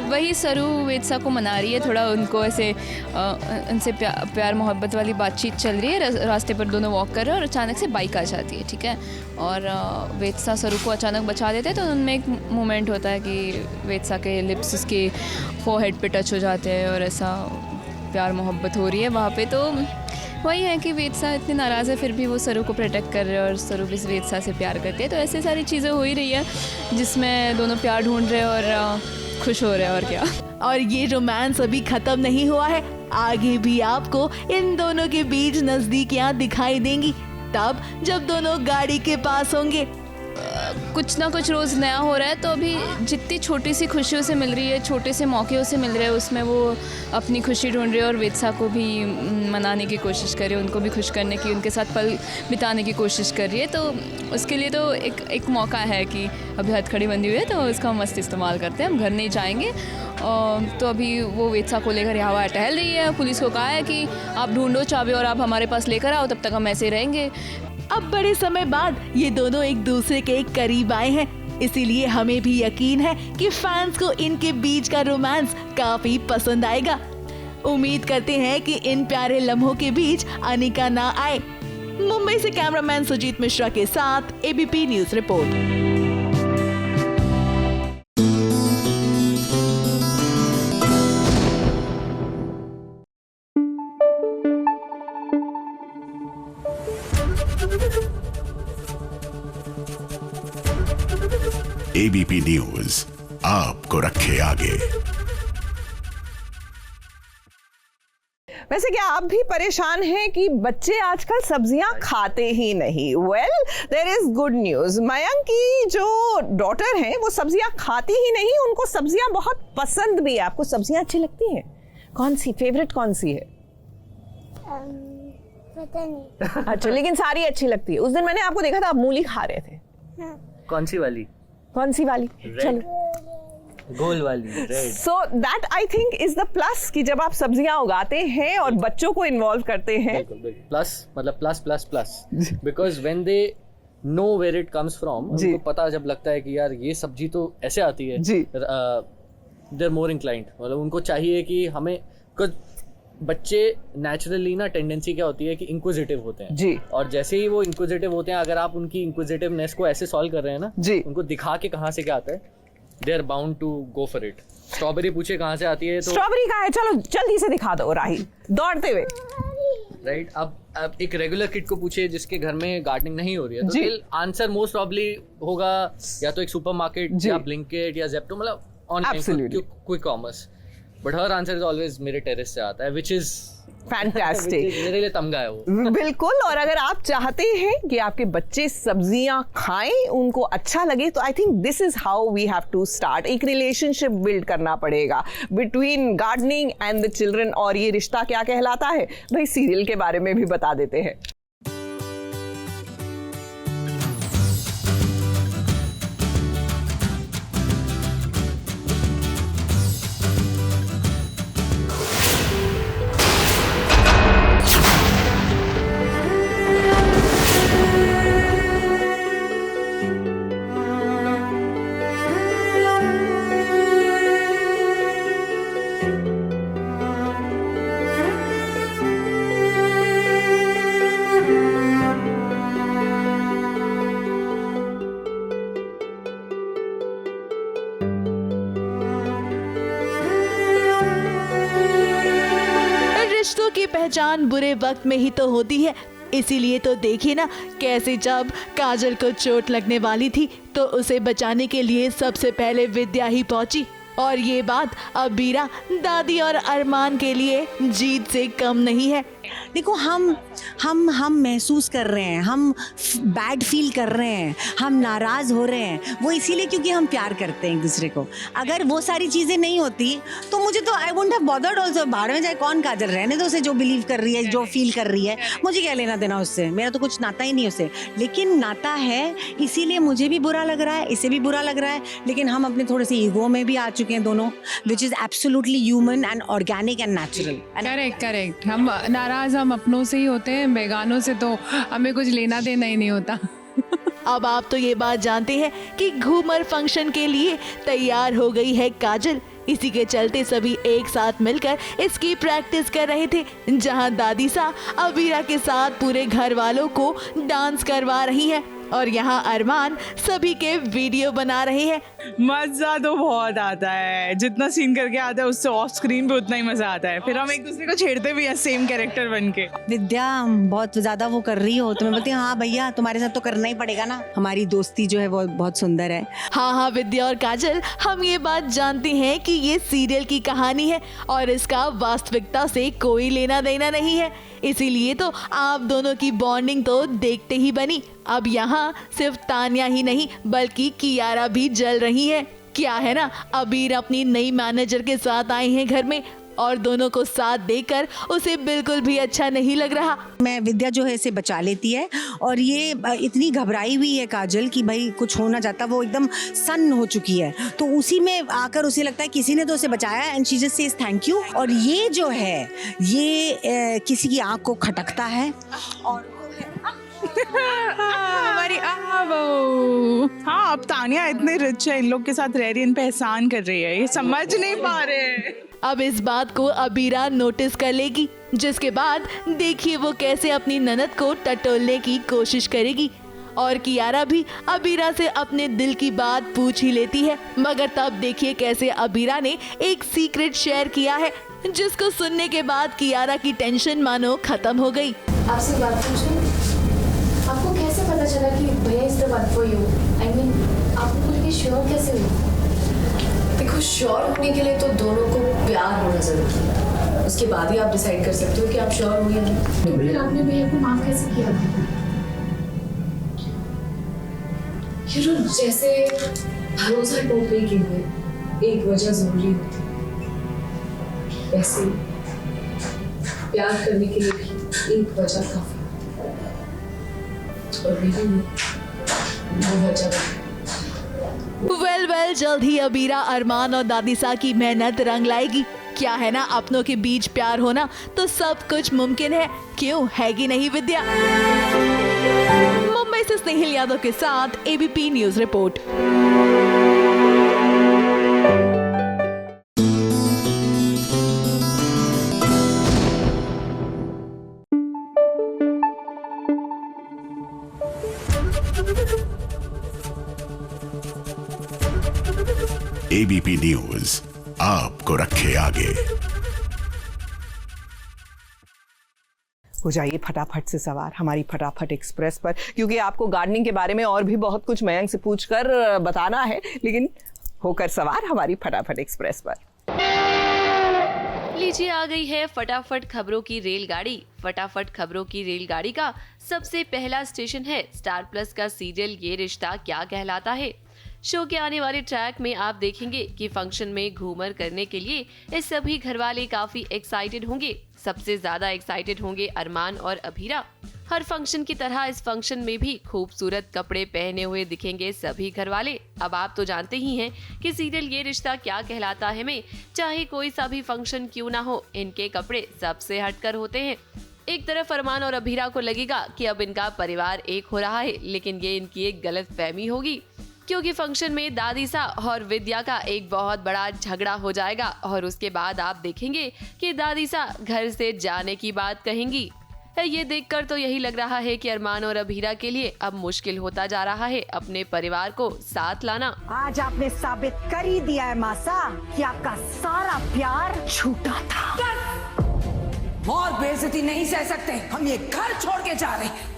वही सरू वेदसा को मना रही है, थोड़ा उनको ऐसे उनसे प्यार मोहब्बत वाली बातचीत चल रही है। रास्ते पर दोनों वॉक कर रहे हैं और अचानक से बाइक आ जाती है, ठीक है, और वेदसा सरू को अचानक बचा देते हैं। तो उनमें एक मोमेंट होता है कि वेदसा के लिप्स उसके फोरहेड पे टच हो जाते हैं और ऐसा प्यार मोहब्बत हो रही है वहाँ पे। तो वही है कि वेदसा इतनी नाराज़ है, फिर भी वो सरू को प्रोटेक्ट कर रहे हैं और सरू भी वेदसा से प्यार करती है। तो ऐसे सारी चीज़ें हो ही रही है जिसमें दोनों प्यार ढूंढ रहे हैं और खुश हो रहे हैं, और क्या। और ये रोमांस अभी खत्म नहीं हुआ है, आगे भी आपको इन दोनों के बीच नजदीकियां दिखाई देंगी, तब जब दोनों गाड़ी के पास होंगे। कुछ ना कुछ रोज़ नया हो रहा है, तो अभी जितनी छोटी सी खुशियों से मिल रही है, छोटे से मौक़ों से मिल रहे हैं, उसमें वो अपनी खुशी ढूंढ रही है और वेदसा को भी मनाने की कोशिश कर रही है, उनको भी खुश करने की, उनके साथ पल बिताने की कोशिश कर रही है। तो उसके लिए तो एक मौका है कि अभी हथकड़ी बंधी हुई है, तो उसका मस्त इस्तेमाल करते हैं। हम घर नहीं जाएंगे, तो अभी वो वेदसा को लेकर यहाँ टहल रही है। पुलिस को कहा है कि आप ढूंढो चाबी और आप हमारे पास लेकर आओ, तब तक हम ऐसे रहेंगे। अब बड़े समय बाद ये दोनों एक दूसरे के करीब आए हैं, इसीलिए हमें भी यकीन है कि फैंस को इनके बीच का रोमांस काफी पसंद आएगा। उम्मीद करते हैं कि इन प्यारे लम्हों के बीच अनिका ना आए। मुंबई से कैमरामैन सुजीत मिश्रा के साथ ABP news report. ABP news आपको रखे आगे। वैसे क्या आप भी परेशान हैं कि बच्चे आजकल सब्जियां खाते ही नहीं? Well, there is good news. Mayank की जो डॉटर हैं वो सब्जियां खाती ही नहीं, उनको सब्जियां बहुत पसंद भी है। आपको सब्जियां अच्छी लगती हैं? कौन सी फेवरेट कौन सी है? पता नहीं। अच्छा, लेकिन सारी अच्छी लगती है। उस दिन मैंने आपको देखा था, आप मूली खा रहे थे। कौन सी वाली? कौन सी वाली? चलो, गोल वाली, red. So that I think is the plus कि जब आप सब्जियां उगाते हैं और बच्चों को इन्वॉल्व करते हैं। प्लस मतलब plus plus plus, because when they know where it comes from, उनको पता जब लगता है कि यार ये सब्जी तो ऐसे आती है, दे आर मोर इंक्लाइंड। मतलब उनको चाहिए कि हमें, कुछ बच्चे नेचुरली ना टेंडेंसी क्या होती है कि इंक्विजिटिव होते हैं जी, और जैसे ही वो इंक्विजिटिव होते हैं, अगर आप उनकी इंक्विजिटिवनेस को ऐसे सॉल्व कर रहे हैं ना जी, उनको दिखा के कहाँ से क्या आता है, they are bound to go for it. Strawberry पूछे कहाँ से आती है, तो स्ट्रॉबेरी कहाँ है, चलो जल्दी से दिखा दो राही दौड़ते हुए। राइट, अब एक रेगुलर किड को पूछे जिसके घर में गार्डनिंग नहीं हो रही है, तो आंसर मोस्ट प्रॉब्ली होगा या तो एक सुपरमार्केट या ब्लिंकिट या ज़ेप्टो, मतलब online quick commerce. But her answer is always मेरे टेरेस से आता है, विच इज फैंटास्टिक। मेरे लिए तमगा है वो। बिल्कुल, और अगर आप चाहते हैं कि आपके बच्चे सब्जियां खाएं, उनको अच्छा लगे, तो I think this is how we have to start. एक रिलेशनशिप बिल्ड करना पड़ेगा between gardening and the children. और ये रिश्ता क्या कहलाता है भाई, सीरियल के बारे में भी बता देते हैं। रिश्तों की पहचान बुरे वक्त में ही तो होती है। इसीलिए तो देखिए ना, कैसे जब काजल को चोट लगने वाली थी तो उसे बचाने के लिए सबसे पहले विद्या ही पहुंची। और ये बात अबीरा, दादी और अरमान के लिए जीत से कम नहीं है। देखो, हम महसूस कर रहे हैं, हम बैड फील कर रहे हैं, हम नाराज हो रहे हैं, वो इसीलिए क्योंकि हम प्यार करते हैं एक दूसरे को। अगर वो सारी चीज़ें नहीं होती तो मुझे तो I wouldn't have bothered also. भाड़ में जाए कौन काजल, रहने दो उसे, जो बिलीव कर रही है, जो फील कर रही है, मुझे क्या लेना देना उससे, मेरा तो कुछ नाता ही नहीं उससे। लेकिन नाता है, इसीलिए मुझे भी बुरा लग रहा है, इसे भी बुरा लग रहा है, लेकिन हम अपने थोड़े से ईगो में भी आ चुके हैं दोनों, which is absolutely human and organic and natural. Correct. हम नाराज हम अपनों से ही होते हैं, बेगानों से तो हमें कुछ लेना देना ही नहीं होता। अब आप तो ये बात जानते हैं कि घूमर फंक्शन के लिए तैयार हो गई है काजल। इसी के चलते सभी एक साथ मिलकर इसकी प्रैक्टिस कर रहे थे, जहां दादी सा अबीरा के साथ पूरे घर वालों को डांस करवा रही है और यहाँ अरमान सभी के वीडियो बना रहे हैं। मजा तो बहुत आता है, जितना सीन करके आता है उससे ऑफ स्क्रीन पे उतना ही मजा आता है। फिर हम एक दूसरे को छेड़ते भी हैं सेम कैरेक्टर बन के। विद्या बहुत ज्यादा वो कर रही हो तो मैं बोलती हूँ हाँ भैया तुम्हारे साथ तो करना ही पड़ेगा ना। हमारी दोस्ती जो है वो बहुत सुंदर है। हाँ, विद्या और काजल, हम ये बात जानते हैं कि ये सीरियल की कहानी है और इसका वास्तविकता से कोई लेना देना नहीं है। इसीलिए तो आप दोनों की बॉन्डिंग तो देखते ही बनी। अब यहाँ सिर्फ तानिया ही नहीं बल्कि कियारा भी जल रही है। क्या है ना, अबीर अपनी नई मैनेजर के साथ आए हैं घर में और दोनों को साथ देकर उसे बिल्कुल भी अच्छा नहीं लग रहा। मैं विद्या जो है इसे बचा लेती है और ये इतनी घबराई हुई है काजल कि भाई कुछ हो ना जाता, वो एकदम सन हो चुकी है। तो उसी में आकर उसे लगता है किसी ने तो उसे बचाया and she just says thank you. और ये जो है ये किसी की आँख को खटकता है और हमारी हाँ, अब तानिया इतने रिच है, इन लोग के साथ रह रही है, इन पे एहसान कर रही है, ये समझ नहीं पा रहे हैं। अब इस बात को अबीरा नोटिस कर लेगी, जिसके बाद देखिए वो कैसे अपनी ननद को टटोलने की कोशिश करेगी। और कियारा भी अबीरा से अपने दिल की बात पूछ ही लेती है, मगर तब देखिए कैसे अबीरा ने एक सीक्रेट शेयर किया है, जिसको सुनने के बाद कियारा की टेंशन मानो खत्म हो गई। आपसे बात पूछूं, आपको कैसे पता चला कि भैया is the one for you? I mean आपको खुद की श्योर कैसे हुई? देखो श्योर होने के लिए तो दोनों को प्यार होना जरूरी है, उसके बाद ही आप डिसाइड कर सकते हो कि आप श्योर हो या नहीं। तो फिर आपने भैया को माफ कैसे किया? जैसे भरोसा टूटने के लिए एक वजह जरूरी होती है, वैसे प्यार करने के लिए भी एक वजह काफी और मेरी वो वजह वेल जल्द ही अबीरा, अरमान और दादिसा की मेहनत रंग लाएगी। क्या है ना, अपनों के बीच प्यार होना तो सब कुछ मुमकिन है, क्यों है कि नहीं विद्या? मुंबई से स्नेहिल यादव के साथ ABP news report. ABP news आपको रखे आगे। हो जाइए फटाफट से सवार हमारी फटाफट एक्सप्रेस पर, क्योंकि आपको गार्डनिंग के बारे में और भी बहुत कुछ मयंक से पूछकर बताना है, लेकिन होकर सवार हमारी फटाफट एक्सप्रेस पर। लीजिए आ गई है फटाफट खबरों की रेलगाड़ी। फटाफट खबरों की रेलगाड़ी का सबसे पहला स्टेशन है स्टार प्लस का सीरियल ये रिश्ता क्या कहलाता है। शो के आने वाले ट्रैक में आप देखेंगे कि फंक्शन में घूमर करने के लिए इस सभी घरवाले काफी एक्साइटेड होंगे। सबसे ज्यादा एक्साइटेड होंगे अरमान और अभीरा। हर फंक्शन की तरह इस फंक्शन में भी खूबसूरत कपड़े पहने हुए दिखेंगे सभी घरवाले। अब आप तो जानते ही हैं कि सीरियल ये रिश्ता क्या कहलाता है में चाहे कोई सा भी फंक्शन क्यों ना हो, इनके कपड़े सबसे हटकर होते हैं। एक तरफ अरमान और अभीरा को लगेगा कि अब इनका परिवार एक हो रहा है, लेकिन ये इनकी एक गलत फहमी होगी, क्योंकि फंक्शन में दादीसा और विद्या का एक बहुत बड़ा झगड़ा हो जाएगा और उसके बाद आप देखेंगे कि दादीसा घर से जाने की बात कहेंगी। ये देखकर तो यही lग रहा है कि अरमान और अभीरा के लिए अब मुश्किल होता जा रहा है अपने परिवार को साथ लाना। आज आपने साबित कर ही दिया है मासा कि आपका सारा प्यार झूठा था। और बेइज्जती नहीं सह सकते, हम ये घर छोड़ के जा रहे हैं।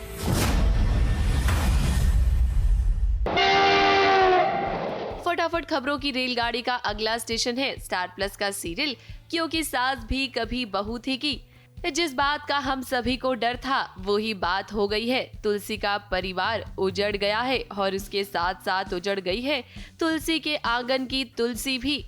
फटाफट खबरों की रेलगाड़ी का अगला स्टेशन है स्टार प्लस का सीरियल क्योंकि सास भी कभी बहू थी की। जिस बात का हम सभी को डर था वही बात हो गई है। तुलसी का परिवार उजड़ गया है और उसके साथ साथ उजड़ गई है तुलसी के आंगन की तुलसी भी।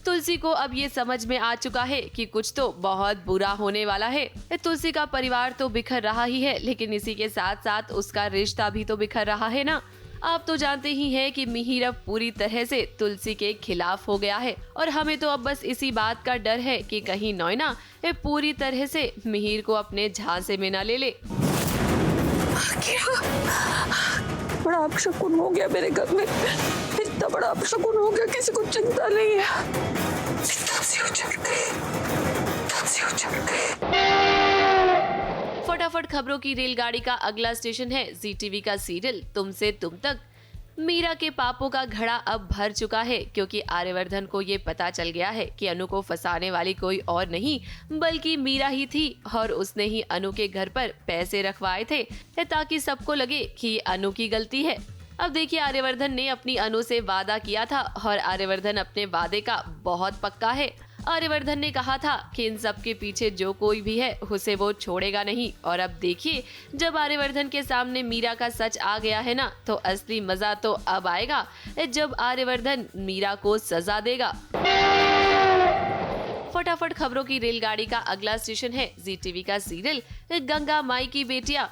तुलसी को अब ये समझ में आ चुका है कि कुछ तो बहुत बुरा होने वाला है। तुलसी का परिवार तो बिखर रहा ही है, लेकिन इसी के साथ साथ उसका रिश्ता भी तो बिखर रहा है ना। आप तो जानते ही हैं कि मिहिर अब पूरी तरह से तुलसी के खिलाफ हो गया है और हमें तो अब बस इसी बात का डर है कि कहीं नैना पूरी तरह से मिहिर को अपने झांसे में न ले ले। बड़ा अपशकुन हो गया मेरे घर में, इतना बड़ा अपशकुन हो गया किसी को चिंता नहीं है। तुलसी उजड़ गई। फटाफट खबरों की रेलगाड़ी का अगला स्टेशन है जी टीवी का सीरियल तुमसे तुम तक। मीरा के पापों का घड़ा अब भर चुका है क्योंकि आर्यवर्धन को ये पता चल गया है कि अनु को फंसाने वाली कोई और नहीं बल्कि मीरा ही थी और उसने ही अनु के घर पर पैसे रखवाए थे ताकि सबको लगे कि अनु की गलती है। अब देखिए आर्यवर्धन ने अपनी अनु से वादा किया था और आर्यवर्धन अपने वादे का बहुत पक्का है। आर्यवर्धन ने कहा था कि इन सब के पीछे जो कोई भी है उसे वो छोड़ेगा नहीं। और अब देखिए जब आर्यवर्धन के सामने मीरा का सच आ गया है ना, तो असली मजा तो अब आएगा जब आर्यवर्धन मीरा को सजा देगा। फटाफट खबरों की रेलगाड़ी का अगला स्टेशन है जी टीवी का सीरियल गंगा माई की बेटियां।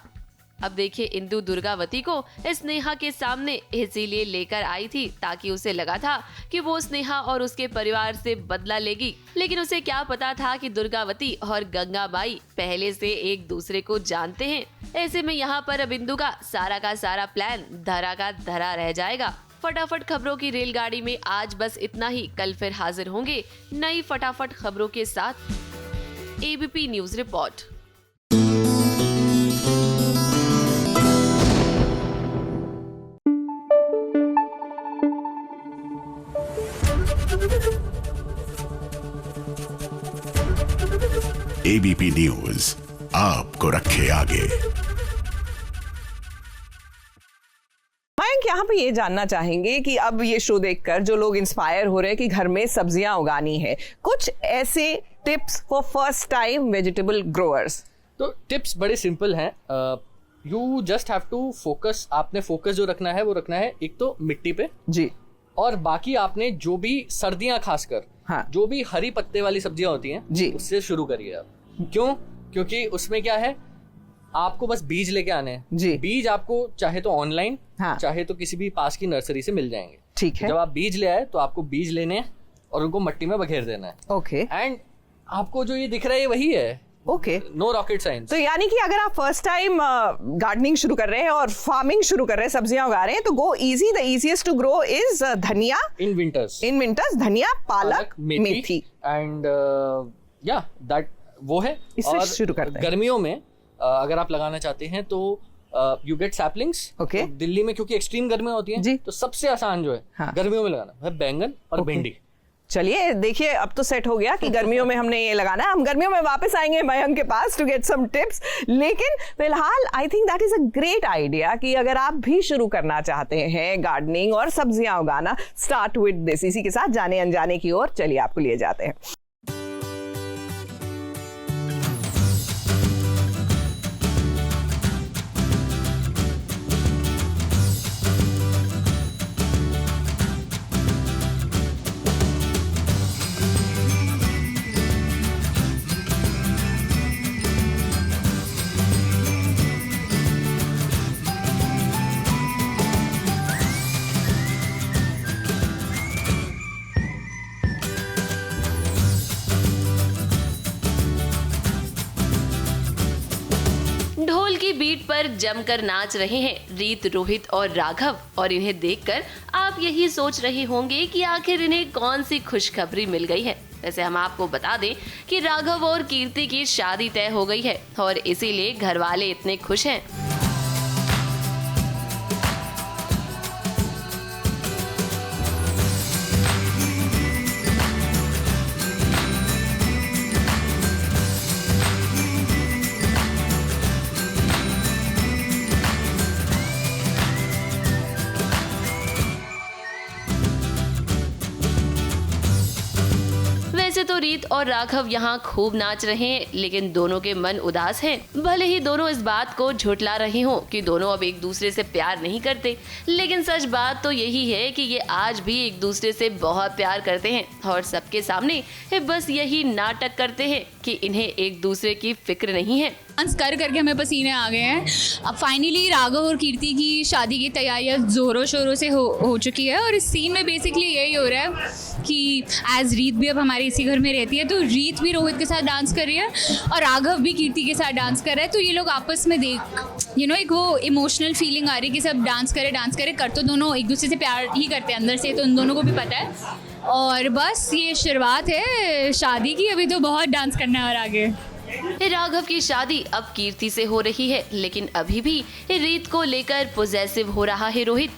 अब देखिए इंदु दुर्गावती को स्नेहा के सामने इसीलिए लेकर आई थी ताकि उसे लगा था कि वो स्नेहा और उसके परिवार से बदला लेगी, लेकिन उसे क्या पता था कि दुर्गावती और गंगाबाई पहले से एक दूसरे को जानते हैं। ऐसे में यहाँ पर अब इंदु का सारा प्लान धरा का धरा रह जाएगा। फटाफट खबरों की रेलगाड़ी में आज बस इतना ही। कल फिर हाजिर होंगे नई फटाफट खबरों के साथ। ABP news report. ABP news आपको रखे आगे। थिंक यहाँ पे ये जानना चाहेंगे कि अब ये शो देखकर जो लोग इंस्पायर हो रहे हैं कि घर में सब्जियां उगानी है, कुछ ऐसे tips for first time vegetable growers. तो टिप्स बड़े सिंपल हैं। You just have to focus. आपने फोकस जो रखना है वो रखना है एक तो मिट्टी पे जी, और बाकी आपने जो भी सर्दियां खासकर जो भी हरी पत्ते वाली सब्जियां होती हैं जी, उससे शुरू करिए आप। क्यों? क्योंकि उसमें क्या है, आपको बस बीज लेके आने हैं जी। बीज आपको चाहे तो ऑनलाइन चाहे तो किसी भी पास की नर्सरी से मिल जाएंगे। ठीक है। जब आप बीज ले आए तो आपको बीज लेने हैं और उनको मिट्टी में बखेर देना है। ओके। एंड आपको जो ये दिख रहा है ये वही है। Okay, no rocket science. तो यानी कि अगर आप फर्स्ट टाइम गार्डनिंग शुरू कर रहे हैं और फार्मिंग शुरू कर रहे हैं, सब्जियां उगा रहे हैं, तो go easy, the easiest to grow is dhania in winters. धनिया, पालक, मेथी एंड या दैट वो है। इससे शुरू करते हैं। गर्मियों में अगर आप लगाना चाहते हैं तो you get saplings. Okay. Delhi में क्योंकि एक्सट्रीम गर्मी होती है तो सबसे आसान जो है गर्मियों में लगाना है बैंगन और भिंडी। चलिए देखिए, अब तो सेट हो गया कि गर्मियों में हमने ये लगाना है। हम गर्मियों में वापस आएंगे मयंक के पास टू गेट सम टिप्स, लेकिन फिलहाल I think that is a great idea कि अगर आप भी शुरू करना चाहते हैं गार्डनिंग और सब्जियां उगाना, स्टार्ट विद दिस। इसी के साथ जाने अनजाने की ओर चलिए आपको लिए जाते हैं। ढोल की बीट पर जमकर नाच रहे हैं रीत, रोहित और राघव, और इन्हें देखकर आप यही सोच रहे होंगे कि आखिर इन्हें कौन सी खुशखबरी मिल गई है। वैसे हम आपको बता दें कि राघव और कीर्ति की शादी तय हो गई है और इसीलिए घर वाले इतने खुश हैं। वैसे तो रीत और राघव यहाँ खूब नाच रहे हैं, लेकिन दोनों के मन उदास हैं। भले ही दोनों इस बात को झुठला रहे हों कि दोनों अब एक दूसरे से प्यार नहीं करते, लेकिन सच बात तो यही है कि ये आज भी एक दूसरे से बहुत प्यार करते हैं और सबके सामने बस यही नाटक करते हैं कि इन्हें एक दूसरे की फिक्र नहीं है। डांस कर करके हमें पसीने आ गए हैं। अब फाइनली राघव और कीर्ति की शादी की तैयारियां जोरों शोरों से हो चुकी है और इस सीन में बेसिकली यही हो रहा है कि एज रीत भी अब हमारे इसी घर में रहती है, तो रीत भी रोहित के साथ डांस कर रही है और राघव भी कीर्ति के साथ डांस कर रहा है। तो ये लोग आपस में देख एक वो इमोशनल फीलिंग आ रही है कि सब डांस करे कर तो दोनों एक दूसरे से प्यार ही करते हैं अंदर से, तो उन दोनों को भी पता है। और बस ये शुरुआत है शादी की, अभी तो बहुत डांस करना है और आगे। राघव की शादी अब कीर्ति से हो रही है, लेकिन अभी भी रीत को लेकर पॉजेसिव हो रहा है रोहित।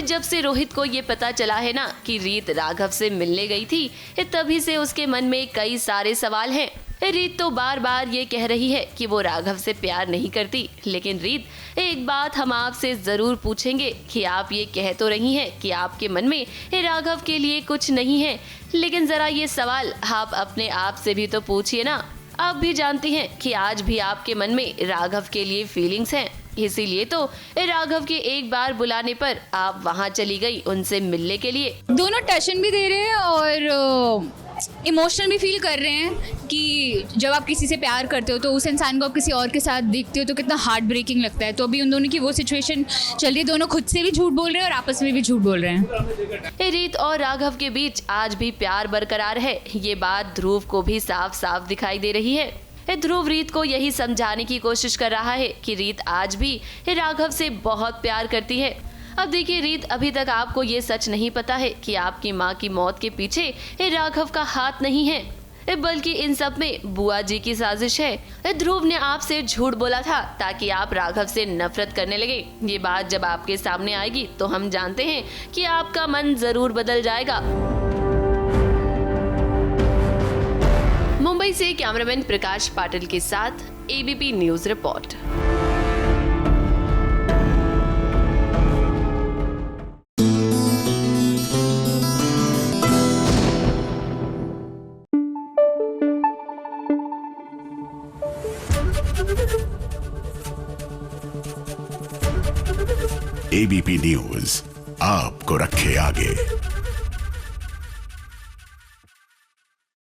जब से रोहित को ये पता चला है ना कि रीत राघव से मिलने गई थी, तभी से उसके मन में कई सारे सवाल हैं। रीत तो बार बार ये कह रही है कि वो राघव से प्यार नहीं करती, लेकिन रीत, एक बात हम आपसे जरूर पूछेंगे कि आप ये कह तो रही हैं कि आपके मन में राघव के लिए कुछ नहीं है, लेकिन जरा ये सवाल आप अपने आप से भी तो पूछिए ना। आप भी जानती हैं कि आज भी आपके मन में राघव के लिए फीलिंग्स हैं, इसीलिए तो राघव के एक बार बुलाने पर आप वहां चली गई उनसे मिलने के लिए। दोनों टशन भी दे रहे हैं और इमोशनल भी फील कर रहे हैं कि जब आप किसी से प्यार करते हो तो उस इंसान को आप किसी और के साथ देखते हो तो कितना हार्ट ब्रेकिंग लगता है। तो अभी उन दोनों की वो सिचुएशन चल रही है, दोनों खुद से भी झूठ बोल रहे हैं और आपस में भी झूठ बोल रहे हैं। रीत और राघव के बीच आज भी प्यार बरकरार है, ये बात ध्रुव को भी साफ साफ दिखाई दे रही है। ध्रुव रीत को यही समझाने की कोशिश कर रहा है कि रीत आज भी राघव से बहुत प्यार करती है। अब देखिए रीत, अभी तक आपको ये सच नहीं पता है कि आपकी माँ की मौत के पीछे राघव का हाथ नहीं है, बल्कि इन सब में बुआ जी की साजिश है। ध्रुव ने आपसे झूठ बोला था ताकि आप राघव से नफरत करने लगे। ये बात जब आपके सामने आएगी तो हम जानते हैं कि आपका मन जरूर बदल जाएगा। मुंबई से कैमरामैन प्रकाश पाटिल के साथ ABP news report. ABP news आपको रखे आगे।